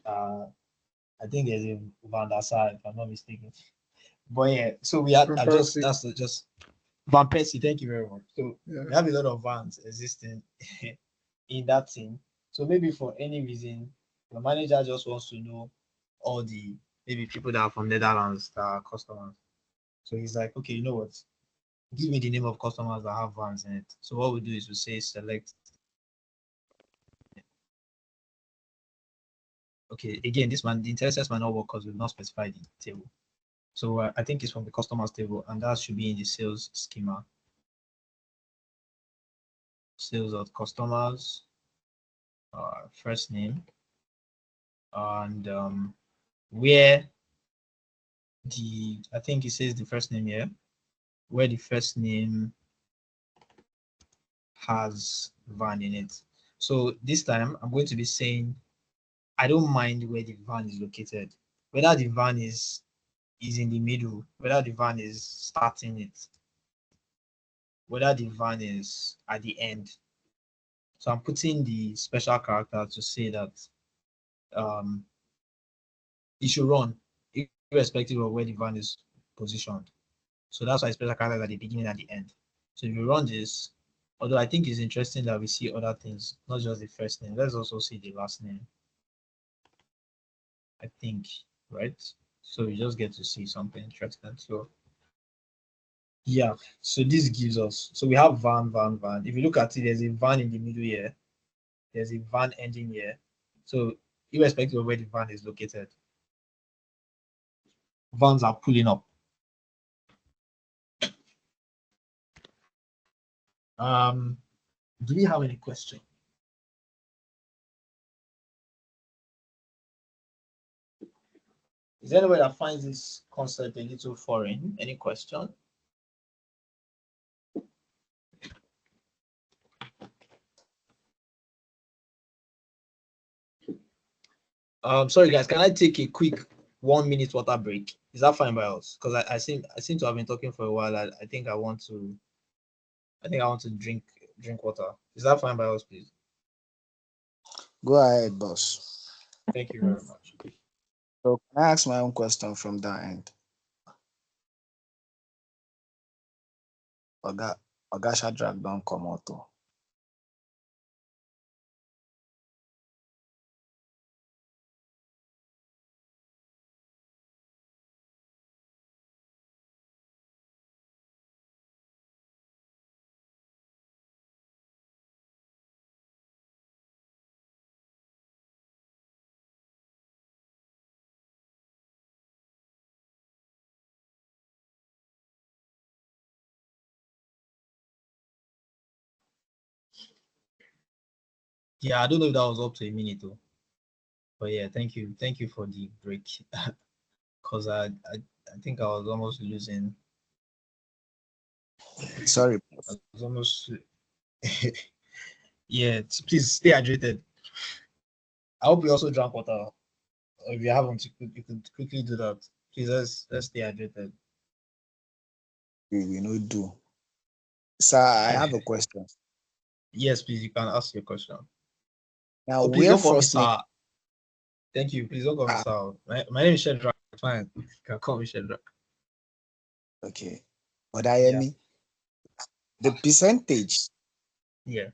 I think there's a Van der Sar, if I'm not mistaken. But yeah, so we had just Van Persie. Thank you very much. So Yeah. we have a lot of vans existing in that team. So maybe for any reason, your manager just wants to know all the maybe people that are from Netherlands that are customers. So he's like, okay, you know what? Give me the name of customers that have vans in it. So what we do is we say select. Okay, again, this one, the interest might not work because we've not specified the table. So I think it's from the customers table, and that should be in the sales schema. Sales of customers, first name, and where I think it says the first name here, where the first name has van in it. So this time I'm going to be saying, I don't mind where the van is located, whether the van is in the middle, whether the van is starting it. whether the van is at the end. So I'm putting the special character to say that it should run irrespective of where the van is positioned. So that's why special character is at the beginning and the end. So if you run this, although I think it's interesting that we see other things, not just the first name. Let's also see the last name. I think, right? So you just get to see something interesting. So yeah, so this gives us, so we have van. If you look at it, there's a van in the middle here. There's a van ending here. So irrespective of where the van is located, vans are pulling up. Do we have any question? Is there anybody that finds this concept a little foreign? Any question? Sorry guys, can I take a quick 1 minute water break? Is that fine by us? Because I seem to have been talking for a while. I think I want to drink water. Is that fine by us, please? Go ahead, boss. Thank you very much. So can I ask my own question from that end? Oga Shadrack don't come out. Yeah, I don't know if that was up to a minute though. But yeah, thank you for the break. Because I think I was almost losing. Sorry. I was almost yeah, please stay hydrated. I hope you also drank water. Or if you haven't, you could quickly do that. Please let's stay hydrated. We no do. Sir, I have a question. Yes, please, you can ask your question. Now, Oh, please where don't call me first name? sir. Thank you. Please don't call me sir. My name is Shadrack. Fine. You can call me Shadrack. Okay. Adeyemi, the percentage Yeah.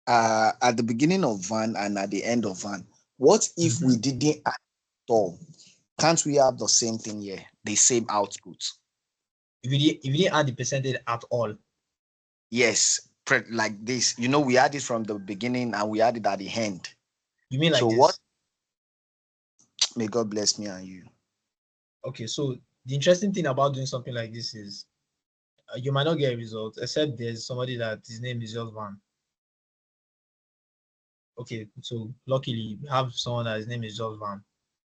at the beginning of van and at the end of van, what if we didn't add at all? Can't we have the same thing here, the same output? If you didn't add the percentage at all. Yes, like this. You know, we had it from the beginning and we had it at the end. You mean like so this? What? May God bless me and you. Okay, so the interesting thing about doing something like this is you might not get a result, except there's somebody that his name is just Van. Okay, so luckily we have someone that his name is just Van.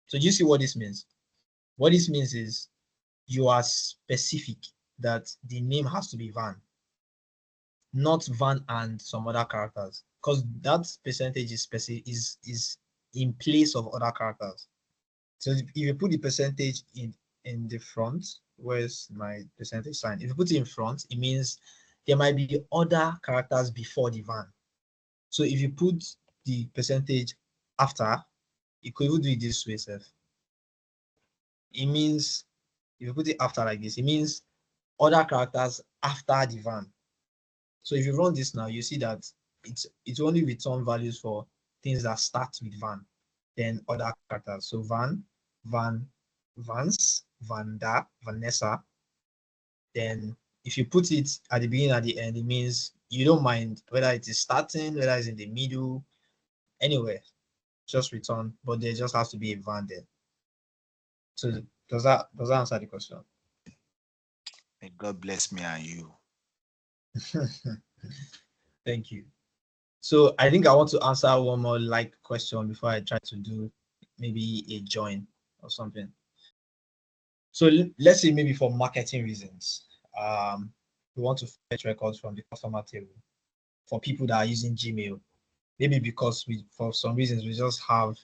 So do you see what this means? What this means is you are specific that the name has to be Van, not Van and some other characters, because that percentage is specific is in place of other characters. So if you put the percentage in the front, where's my percentage sign? If you put it in front, it means there might be other characters before the van. So if you put the percentage after, you could even do it this way, Seth. It means if you put it after like this, it means other characters after the van. So if you run this now, you see that it's only return values for things that start with van, then other characters. So Van, Vance, Vanda, Vanessa. Then if you put it at the beginning, at the end, it means you don't mind whether it is starting, whether it's in the middle, anywhere, just return, but there just has to be a van there. So does that answer the question? May God bless me and you. Thank you. So I think I want to answer one more question before I try to do maybe a join or something. So let's say maybe for marketing reasons, we want to fetch records from the customer table for people that are using Gmail. Maybe because for some reasons, we just have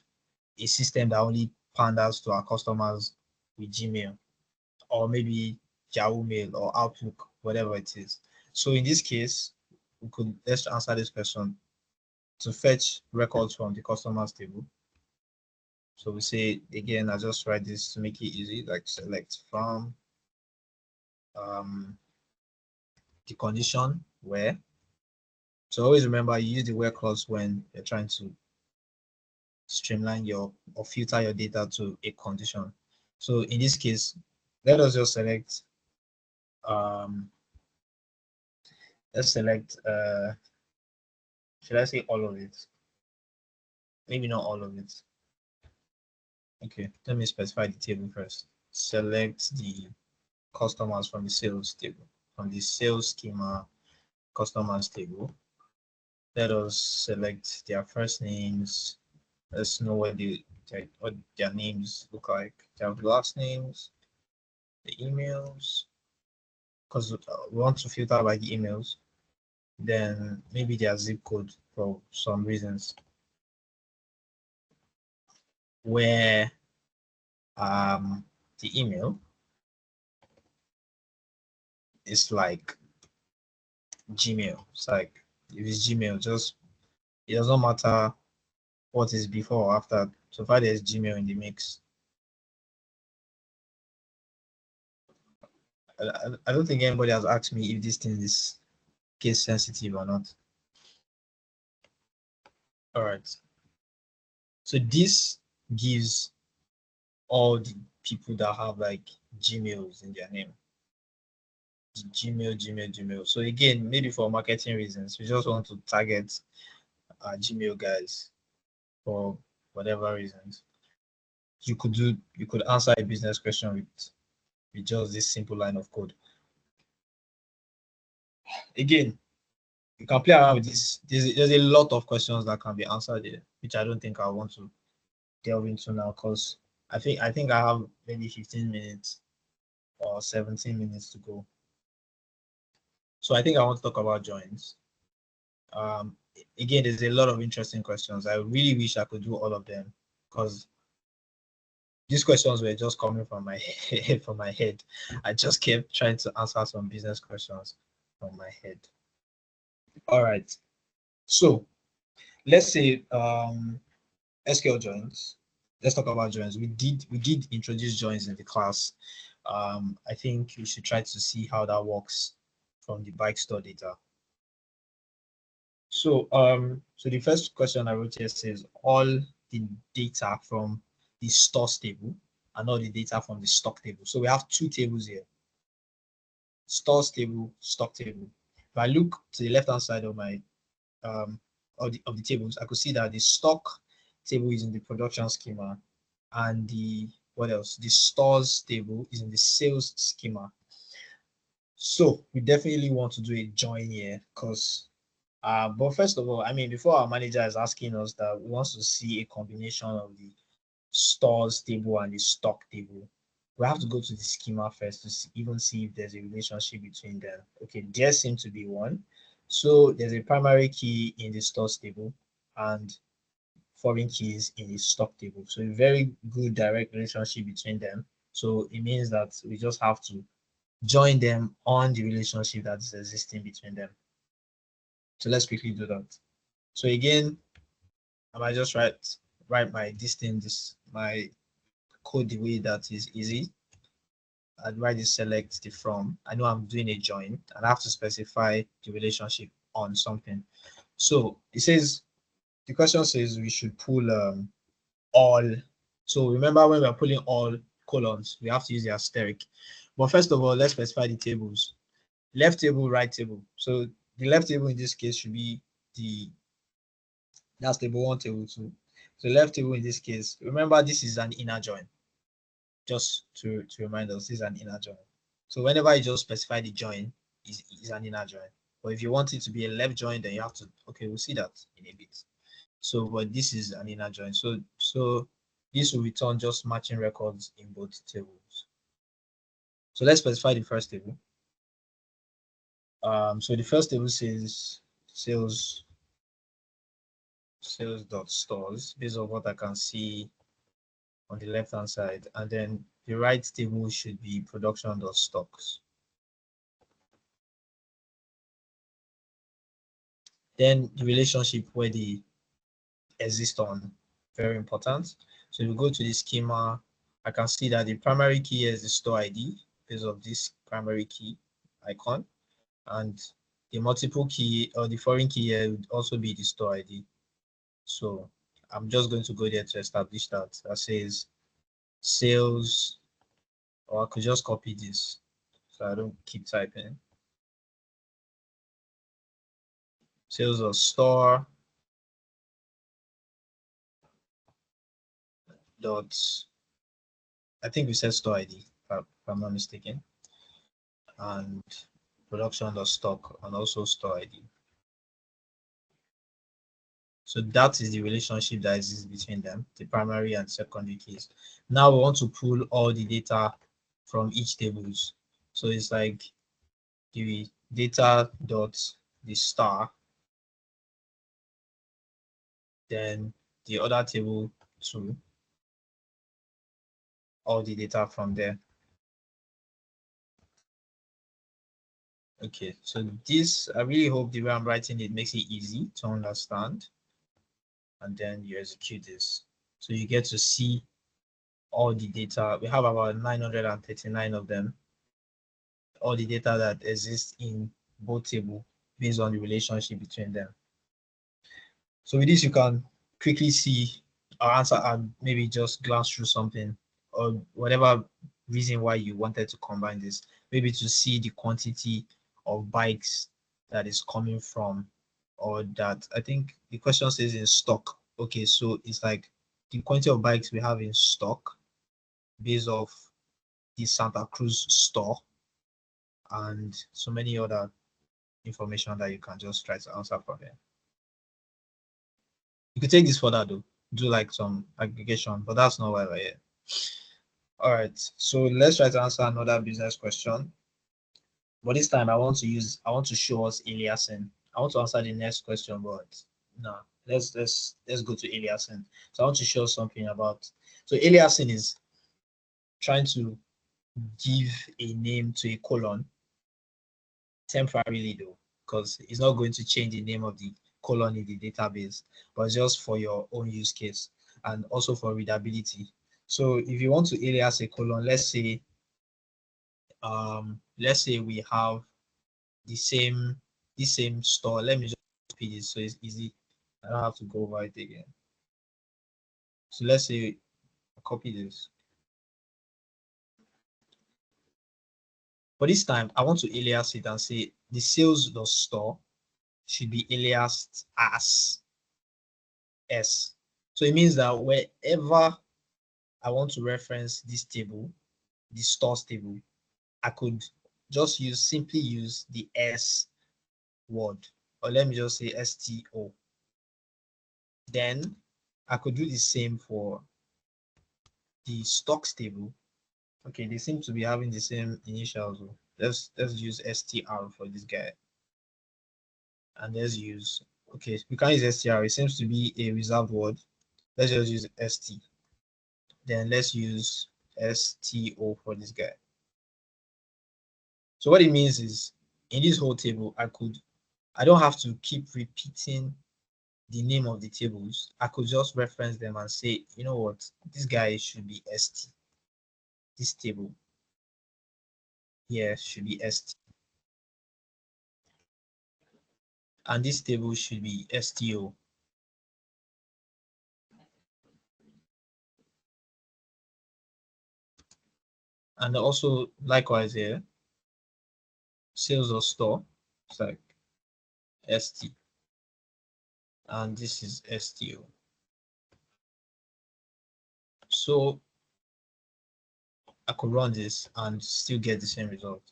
a system that only panders to our customers with Gmail, or maybe Yahoo Mail or Outlook, whatever it is. So in this case, let's answer this question to fetch records from the customers table. So we say again, I just write this to make it easy, like select from the condition where. So always remember you use the where clause when you're trying to streamline your or filter your data to a condition. So in this case, let us just select let's select should I say all of it? Maybe not all of it. Okay, let me specify the table first. Select the customers from the sales table, from the sales schema customers table. Let us select their first names. Let's know what their names look like. Their last names, the emails, because we want to filter by the emails. Then maybe their zip code for some reasons. Where the email is like Gmail. It's like if it's Gmail, just it doesn't matter what is before or after. So far there's Gmail in the mix. I don't think anybody has asked me if this thing is case sensitive or not. All right. So this gives all the people that have like Gmails in their name. Gmail. So again, maybe for marketing reasons, we just want to target Gmail guys for whatever reasons. You could answer a business question with just this simple line of code. Again, you can play around with this. There's a lot of questions that can be answered here, which I don't think I want to delve into now because I think I have maybe 15 minutes or 17 minutes to go. So I think I want to talk about joins. Again, there's a lot of interesting questions. I really wish I could do all of them because these questions were just coming from my head, I just kept trying to answer some business questions from my head. All right. So let's say SQL joins. Let's talk about joins. We did introduce joins in the class. I think we should try to see how that works from the bike store data. So so the first question I wrote here says all the data from the stores table and all the data from the stock table. So we have two tables here. Stores table, stock table. If I look to the left hand side of my of the tables, I could see that the stock table is in the production schema and the what else? The stores table is in the sales schema. So we definitely want to do a join here because but first of all, I mean, before our manager is asking us that we want to see a combination of the stores table and the stock table, we have to go to the schema first to even see if there's a relationship between them. Okay, there seems to be one. So there's a primary key in the stores table and foreign keys in the stock table. So a very good direct relationship between them. So it means that we just have to join them on the relationship that is existing between them. So let's quickly do that. So again, I might just write my my code the way that is easy. I'd write this select the from. I know I'm doing a join and I have to specify the relationship on something. So it says the question says we should pull all. So remember when we're pulling all columns, we have to use the asterisk. But first of all, let's specify the tables. Left table, right table. So the left table in this case should be that's table 1, table 2. So left table in this case, remember this is an inner join. Just to remind us, this is an inner join. So whenever you just specify the join, is an inner join. But if you want it to be a left join, then you have to, okay, we'll see that in a bit. So, but this is an inner join. So this will return just matching records in both tables. So let's specify the first table. So the first table says sales.stores based on what I can see on the left hand side, and then the right table should be production.stocks. Then the relationship where they exist on, very important. So if we go to the schema, I can see that the primary key is the store ID because of this primary key icon, and the multiple key or the foreign key here would also be the store ID. So I'm just going to go there to establish that. That says sales, or I could just copy this so I don't keep typing. Sales or store dot, I think we said store ID if I'm not mistaken, and production dot stock and also store ID. So that is the relationship that exists between them, the primary and secondary keys. Now we want to pull all the data from each tables. So it's like the data dot the star, then the other table too, all the data from there. Okay, so this, I really hope the way I'm writing it makes it easy to understand. And then you execute this. So you get to see all the data. We have about 939 of them. All the data that exists in both tables based on the relationship between them. So with this, you can quickly see our answer and maybe just glance through something or whatever reason why you wanted to combine this. Maybe to see the quantity of bikes that is coming from, or that I think the question says in stock. Okay, so it's like the quantity of bikes we have in stock based off the Santa Cruz store and so many other information that you can just try to answer from there. You could take this further though, do like some aggregation, but that's not why we're here. All right, so let's try to answer another business question. But this time I want to show us aliasing. I want to answer the next question, but no, let's go to aliasing. So I want to show something about, so aliasing is trying to give a name to a column temporarily though, because it's not going to change the name of the column in the database, but just for your own use case and also for readability. So if you want to alias a column, let's say we have the same store. Let me just copy this so it's easy. I don't have to go over it again. So let's say I copy this. But this time I want to alias it and say the sales.store should be aliased as S. So it means that wherever I want to reference this table, the stores table, I could just simply use the S word, or let me just say STO. Then I could do the same for the stocks table. Okay, they seem to be having the same initials. Let's use STR for this guy. And let's use, okay, we can't use STR. It seems to be a reserved word. Let's just use ST. Then let's use STO for this guy. So what it means is in this whole table, I don't have to keep repeating the name of the tables. I could just reference them and say, you know what, this guy should be ST. This table here should be ST. And this table should be STO. And also likewise here, sales or store, it's like ST. And this is STO. So I could run this and still get the same result.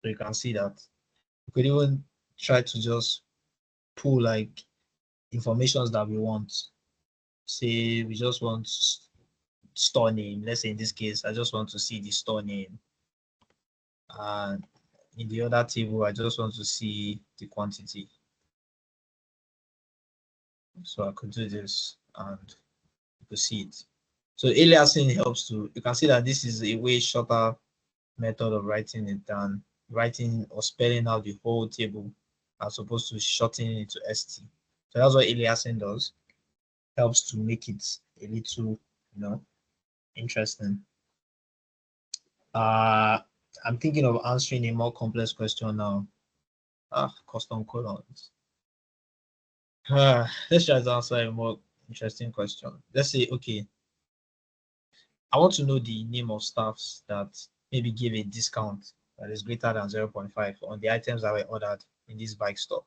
So you can see that you could even try to just pull like informations that we want. Say we just want store name. Let's say in this case, I just want to see the store name. And in the other table, I just want to see the quantity. So I could do this and you could see it. So aliasing helps to, you can see that this is a way shorter method of writing it than writing or spelling out the whole table as opposed to shortening it to ST. So that's what aliasing does. Helps to make it a little, interesting. I'm thinking of answering a more complex question now. Custom colons. Let's try to answer a more interesting question. Let's say, okay, I want to know the name of staffs that maybe give a discount that is greater than 0.5 on the items that were ordered in this bike store.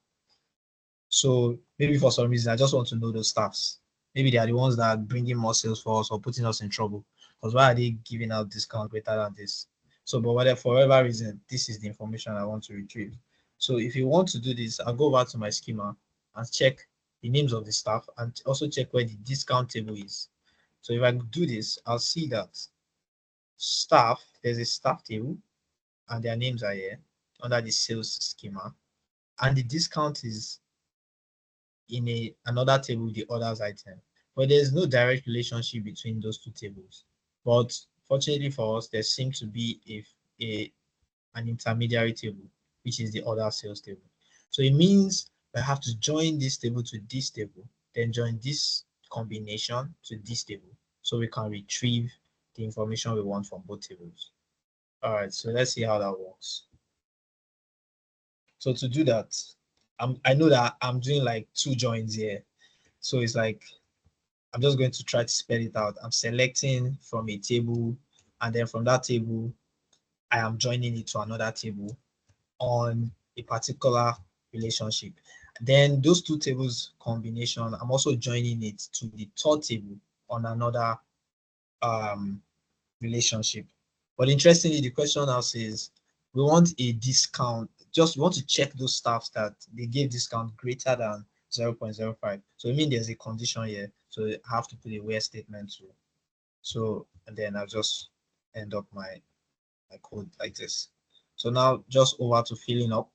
So maybe for some reason, I just want to know those staffs. Maybe they are the ones that are bringing more sales for us or putting us in trouble. Because why are they giving out discount greater than this? So, but whatever, for whatever reason, this is the information I want to retrieve. So if you want to do this, I'll go over to my schema and check the names of the staff and also check where the discount table is. So if I do this, I'll see that staff, there's a staff table and their names are here under the sales schema. And the discount is in another table, the orders item. But there's no direct relationship between those two tables. But fortunately for us, there seems to be an intermediary table, which is the order sales table. So it means I have to join this table to this table, then join this combination to this table, so we can retrieve the information we want from both tables. All right, so let's see how that works. So to do that, I know that I'm doing like two joins here. So it's like, I'm just going to try to spell it out. I'm selecting from a table, and then from that table, I am joining it to another table on a particular relationship. Then those two tables combination, I'm also joining it to the third table on another relationship. But interestingly, the question now says we want a discount. We want to check those staffs that they gave discount greater than 0.05. So I mean there's a condition here. So I have to put a where statement too. So and then I'll just end up my code like this. So now just over to filling up.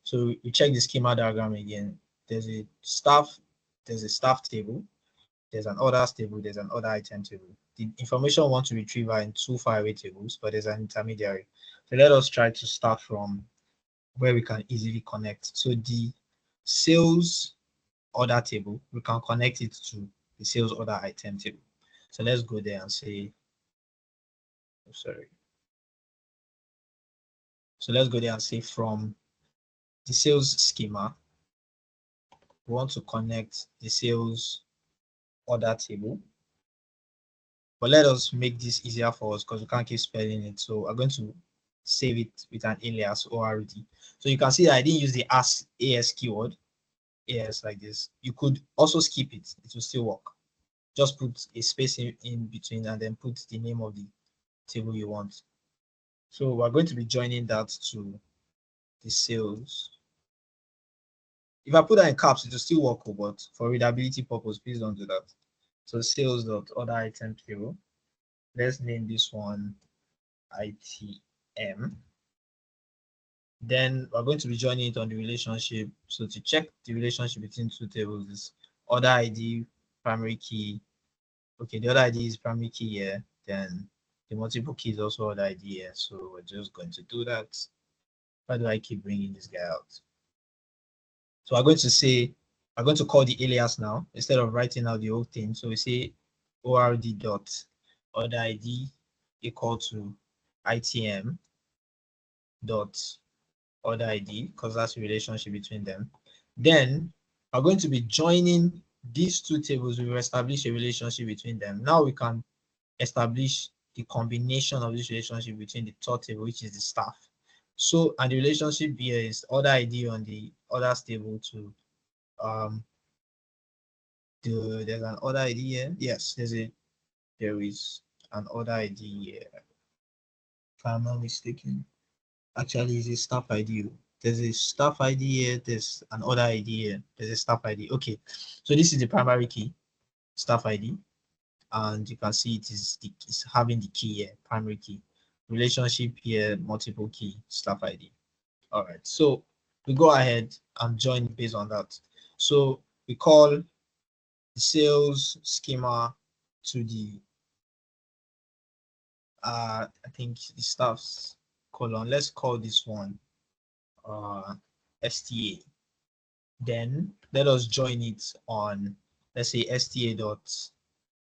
So we check the schema diagram again. There's a staff table, there's an orders table, there's an order item table. The information we want to retrieve are in two faraway tables, but there's an intermediary. So let us try to start from where we can easily connect. So the sales order table, we can connect it to the sales order item table. So let's go there and say, So let's go there and say from the sales schema, we want to connect the sales order table. But let us make this easier for us because we can't keep spelling it. So I'm going to save it with an alias ORD. So you can see that I didn't use the AS keyword, AS like this. You could also skip it, it will still work. Just put a space in between and then put the name of the table you want. So we're going to be joining that to the sales. If I put that in caps, it will still work, but for readability purpose, please don't do that. So sales.order item table. Let's name this one ITM. Then we're going to be joining it on the relationship. So to check the relationship between two tables is order ID, primary key. Okay, the other ID is primary key here. Then the multiple key is also order ID here. So we're just going to do that. Why do I keep bringing this guy out? So I'm going to call the alias now instead of writing out the whole thing. So we say ord dot order ID equal to ITM dot order ID because that's the relationship between them. Then we're going to be joining these two tables. We've established a relationship between them. Now we can establish the combination of this relationship between the third table, which is the staff. So, and the relationship here is order ID on the orders table to there's an order ID here. Yes, there is an order ID here. If I'm not mistaken. Actually, it's a staff ID. There's a staff ID here, there's an order ID here, there's a staff ID. Okay, so this is the primary key, staff ID, and you can see it's having the key here, primary key. Relationship here, multiple key, staff ID. All right, so we go ahead and join based on that. So we call the sales schema to the I think the staff's colon. Let's call this one STA. Then let us join it on, let's say, STA dot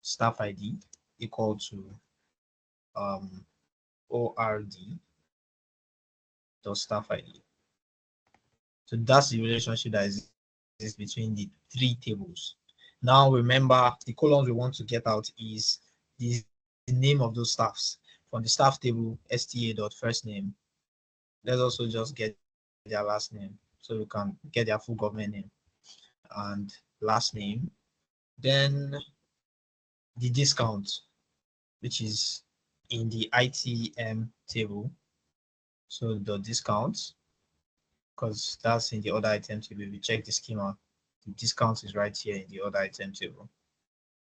staff ID equal to ORD dot staff ID. So that's the relationship that exists between the three tables. Now remember, the columns we want to get out is the name of those staffs. From the staff table, STA dot first name. Let's also just get their last name so we can get their full government name and last name. Then the discount, which is in the ITM table. So the discount, because that's in the other item table. We check the schema, the discount is right here in the other item table.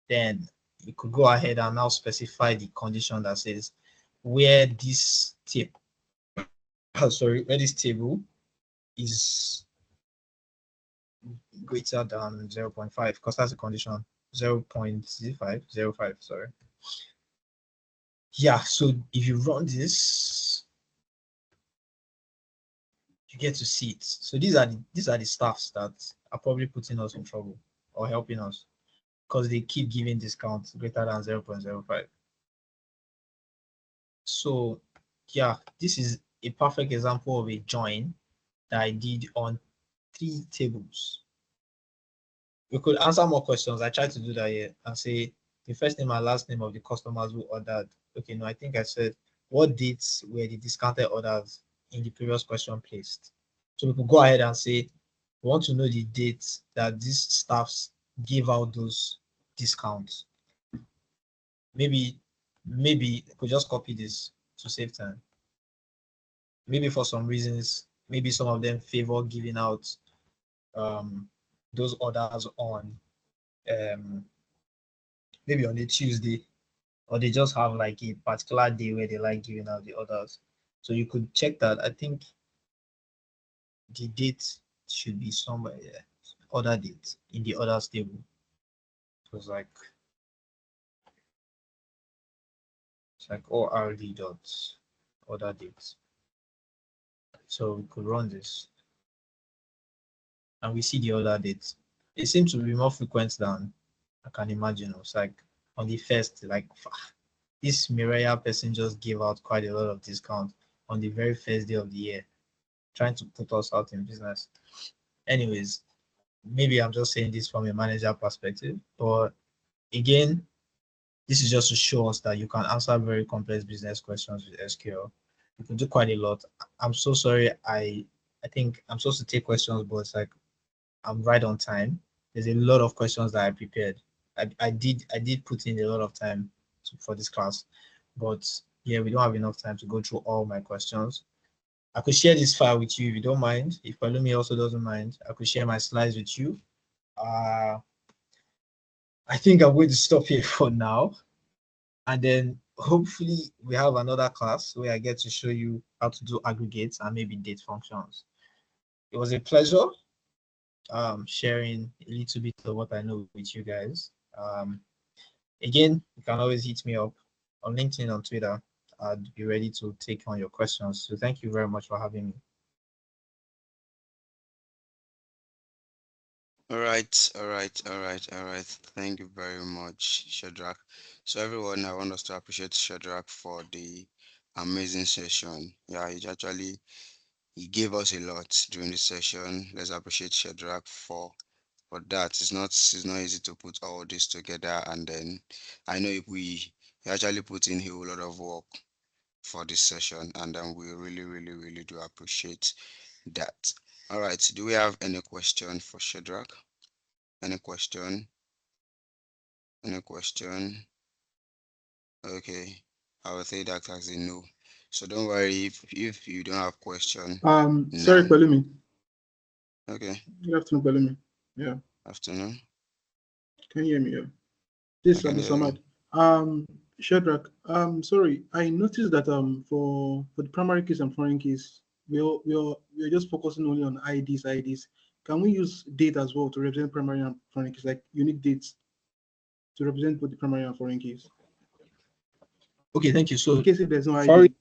Then you could go ahead and now specify the condition that says where this table, where this table is greater than 0.5, because that's the condition. 0.05, sorry. Yeah, so if you run this, you get to see it. So these are the staffs that are probably putting us in trouble or helping us, because they keep giving discounts greater than 0.05. So yeah, this is a perfect example of a join that I did on 3 tables. We could answer more questions. I tried to do that here and say the first name and last name of the customers who ordered. Okay, no, I think I said what dates were the discounted orders in the previous question placed. So we could go ahead and say we want to know the dates that these staffs give out those discounts. Maybe we could just copy this to save time. Maybe for some reasons, maybe some of them favor giving out those orders on maybe on a Tuesday, or they just have like a particular day where they like giving out the orders. So you could check that. I think the date should be somewhere here. Order date in the orders table. It was like ORD dot order date. So we could run this and we see the order date. It seems to be more frequent than I can imagine. It's like on the first, like this Mireya person just gave out quite a lot of discount on the very first day of the year, trying to put us out in business. Anyways, maybe I'm just saying this from a manager perspective, but again, this is just to show us that you can answer very complex business questions with SQL. You can do quite a lot. I'm so sorry. I think I'm supposed to take questions, but it's like I'm right on time. There's a lot of questions that I prepared. I did put in a lot of time for this class, but yeah, we don't have enough time to go through all my questions. I could share this file with you if you don't mind. If Palumi also doesn't mind, I could share my slides with you. I think I'm going to stop here for now. And then hopefully we have another class where I get to show you how to do aggregates and maybe date functions. It was a pleasure sharing a little bit of what I know with you guys. Again, you can always hit me up on LinkedIn, on Twitter. I'd be ready to take on your questions. So thank you very much for having me. All right, all right, all right, all right. Thank you very much, Shadrack. So everyone, I want us to appreciate Shadrack for the amazing session. Yeah, he gave us a lot during the session. Let's appreciate Shadrack for that. It's not easy to put all this together, and then I know he actually put in a whole lot of work for this session, and then we really, really, really do appreciate that. All right, do we have any question for Shadrack? Any question? Any question? Okay, I will say that as a no. So don't worry if you don't have question Sorry, now. Pelumi. Okay, Good afternoon, Pelumi. Yeah, afternoon. can you hear me? Yeah. I This is can Abu hear you. Samad. Shadrack. Sorry, I noticed that for the primary keys and foreign keys, we're just focusing only on IDs. Can we use date as well to represent primary and foreign keys, like unique dates to represent both the primary and foreign keys? Okay, thank you. So In case if there's no foreign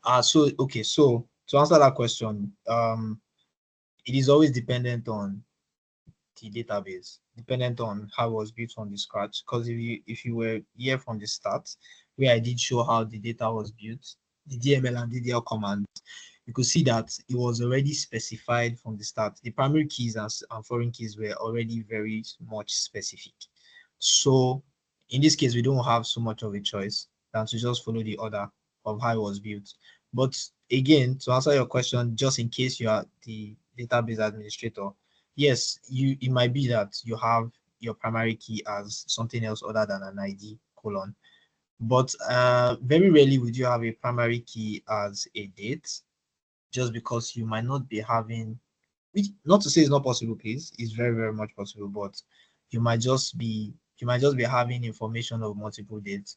ID. so to answer that question, it is always dependent on the database, dependent on how it was built from the scratch. Because if you were here from the start, where I did show how the data was built, the DML and DDL commands, you could see that it was already specified from the start. The primary keys and foreign keys were already very much specific. So in this case, we don't have so much of a choice than to just follow the order of how it was built. But again, to answer your question, just in case you are the database administrator, yes, it might be that you have your primary key as something else other than an ID colon. But very rarely would you have a primary key as a date, just because you might not be having, which not to say it's not possible, please, it's very, very much possible, but you might just be having information of multiple dates.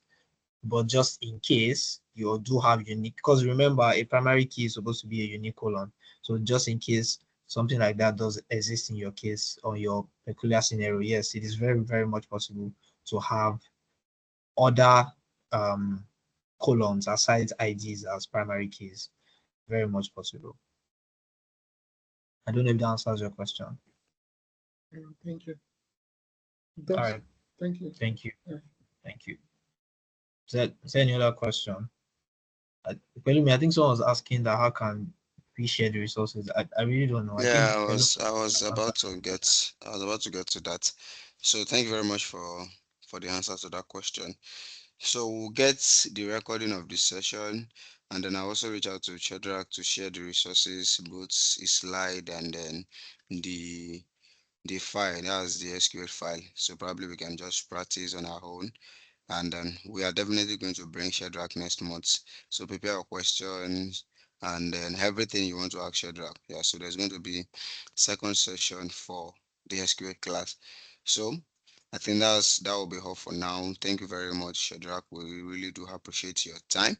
But just in case you do have unique, because remember, a primary key is supposed to be a unique colon. So just in case something like that does exist in your case or your peculiar scenario, yes, it is very, very much possible to have other colons aside IDs as primary keys. Very much possible. I don't know if that answers your question. Thank you. All right. Thank you. Thank you. Yeah. Thank you. Is there any other question? I think someone was asking that how can we share the resources? I really don't know. I think Yeah, I was about to get to that. So thank you very much for the answer to that question. So we'll get the recording of this session, and then I'll also reach out to Shadrack to share the resources, both his slide and then the the file, that's the SQL file. So probably we can just practice on our own. And then we are definitely going to bring Shadrack next month. So prepare your questions and then everything you want to ask Shadrack. Yeah, so there's going to be second session for the SQL class. So I think that will be all for now. Thank you very much, Shadrack. We really do appreciate your time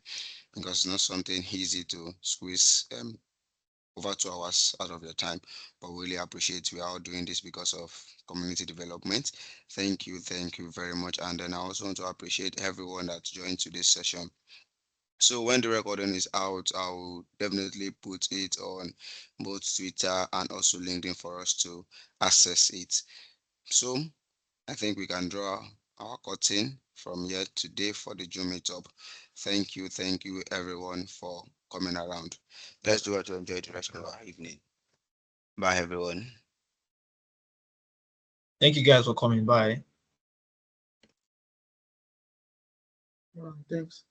because it's not something easy to squeeze over 2 hours out of your time, but we really appreciate we are all doing this because of community development. Thank you very much. And then I also want to appreciate everyone that joined today's session. So when the recording is out, I will definitely put it on both Twitter and also LinkedIn for us to access it. So I think we can draw our curtain from here today for the June meetup. Thank you everyone for coming around. Let's do it to enjoy the rest of our evening. Bye everyone. Thank you guys for coming by. Thanks.